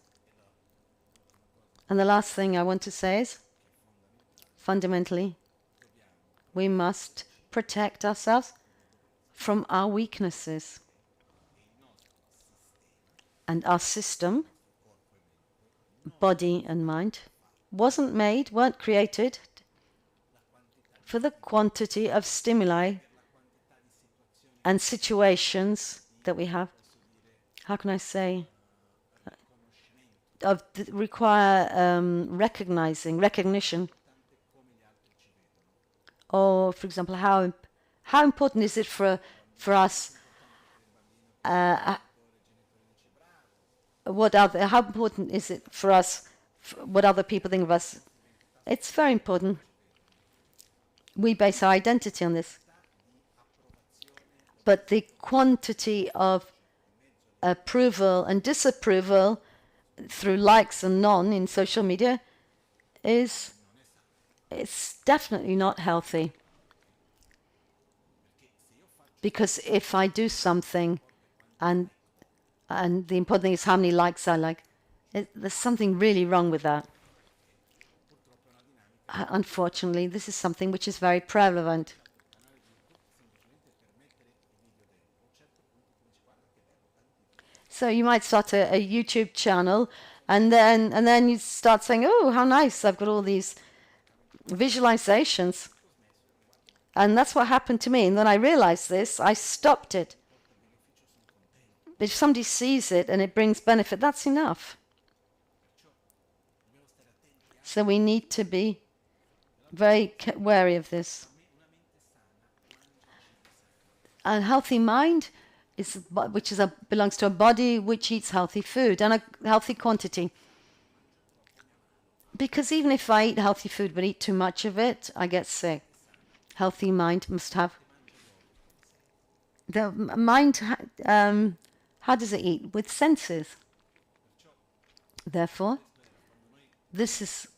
And the last thing I want to say is, fundamentally, we must protect ourselves from our weaknesses. And our system, body and mind, weren't created for the quantity of stimuli and situations that we have. How can I say? Require recognition. Or, for example, how important is it for us? How important is it for us? What other people think of us? It's very important. We base our identity on this. But the quantity of approval and disapproval through likes and none in social media it's definitely not healthy. Because if I do something and the important thing is how many likes I like, there's something really wrong with that. unfortunately, this is something which is very prevalent. So you might start a YouTube channel, and then you start saying, "Oh, how nice! I've got all these visualizations." And that's what happened to me. And then I realized this, I stopped it. If somebody sees it and it brings benefit, that's enough. So we need to be very wary of this. A healthy mind is, belongs to a body which eats healthy food and a healthy quantity. Because even if I eat healthy food but eat too much of it, I get sick. Healthy mind must have. The mind, how does it eat? With senses. Therefore, this is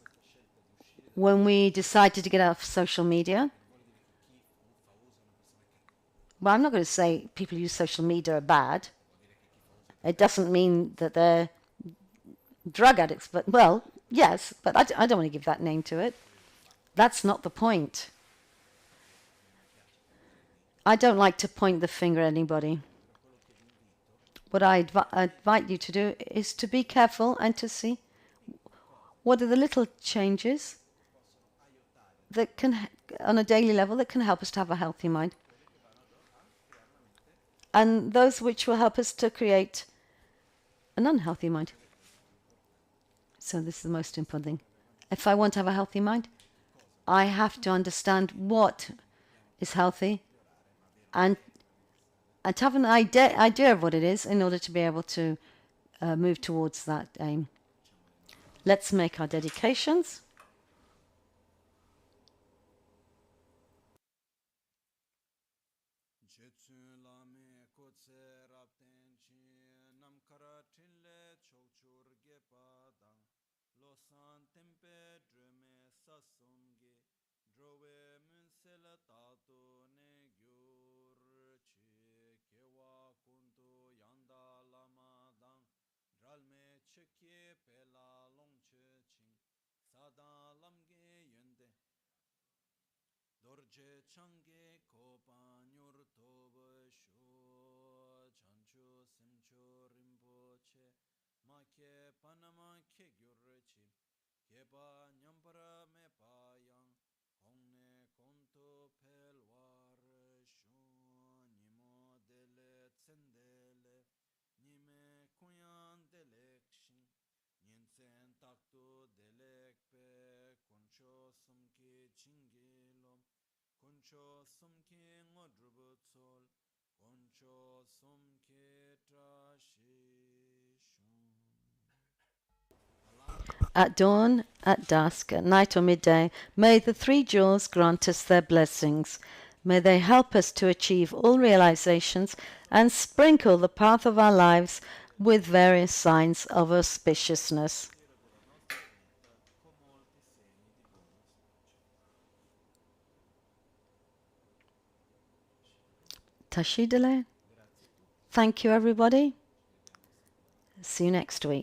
when we decided to get off social media. Well, I'm not going to say people use social media are bad. It doesn't mean that they're drug addicts, but, well, yes, but I don't want to give that name to it. That's not the point. I don't like to point the finger at anybody. What I invite you to do is to be careful and to see what are the little changes that can, on a daily level, that can help us to have a healthy mind. And those which will help us to create an unhealthy mind. So this is the most important thing. If I want to have a healthy mind, I have to understand what is healthy and to have an idea of what it is in order to be able to move towards that aim. Let's make our dedications. At dawn, at dusk, at night or midday, may the three jewels grant us their blessings. May they help us to achieve all realizations and sprinkle the path of our lives with various signs of auspiciousness. Tashidele. Thank you, everybody. See you next week.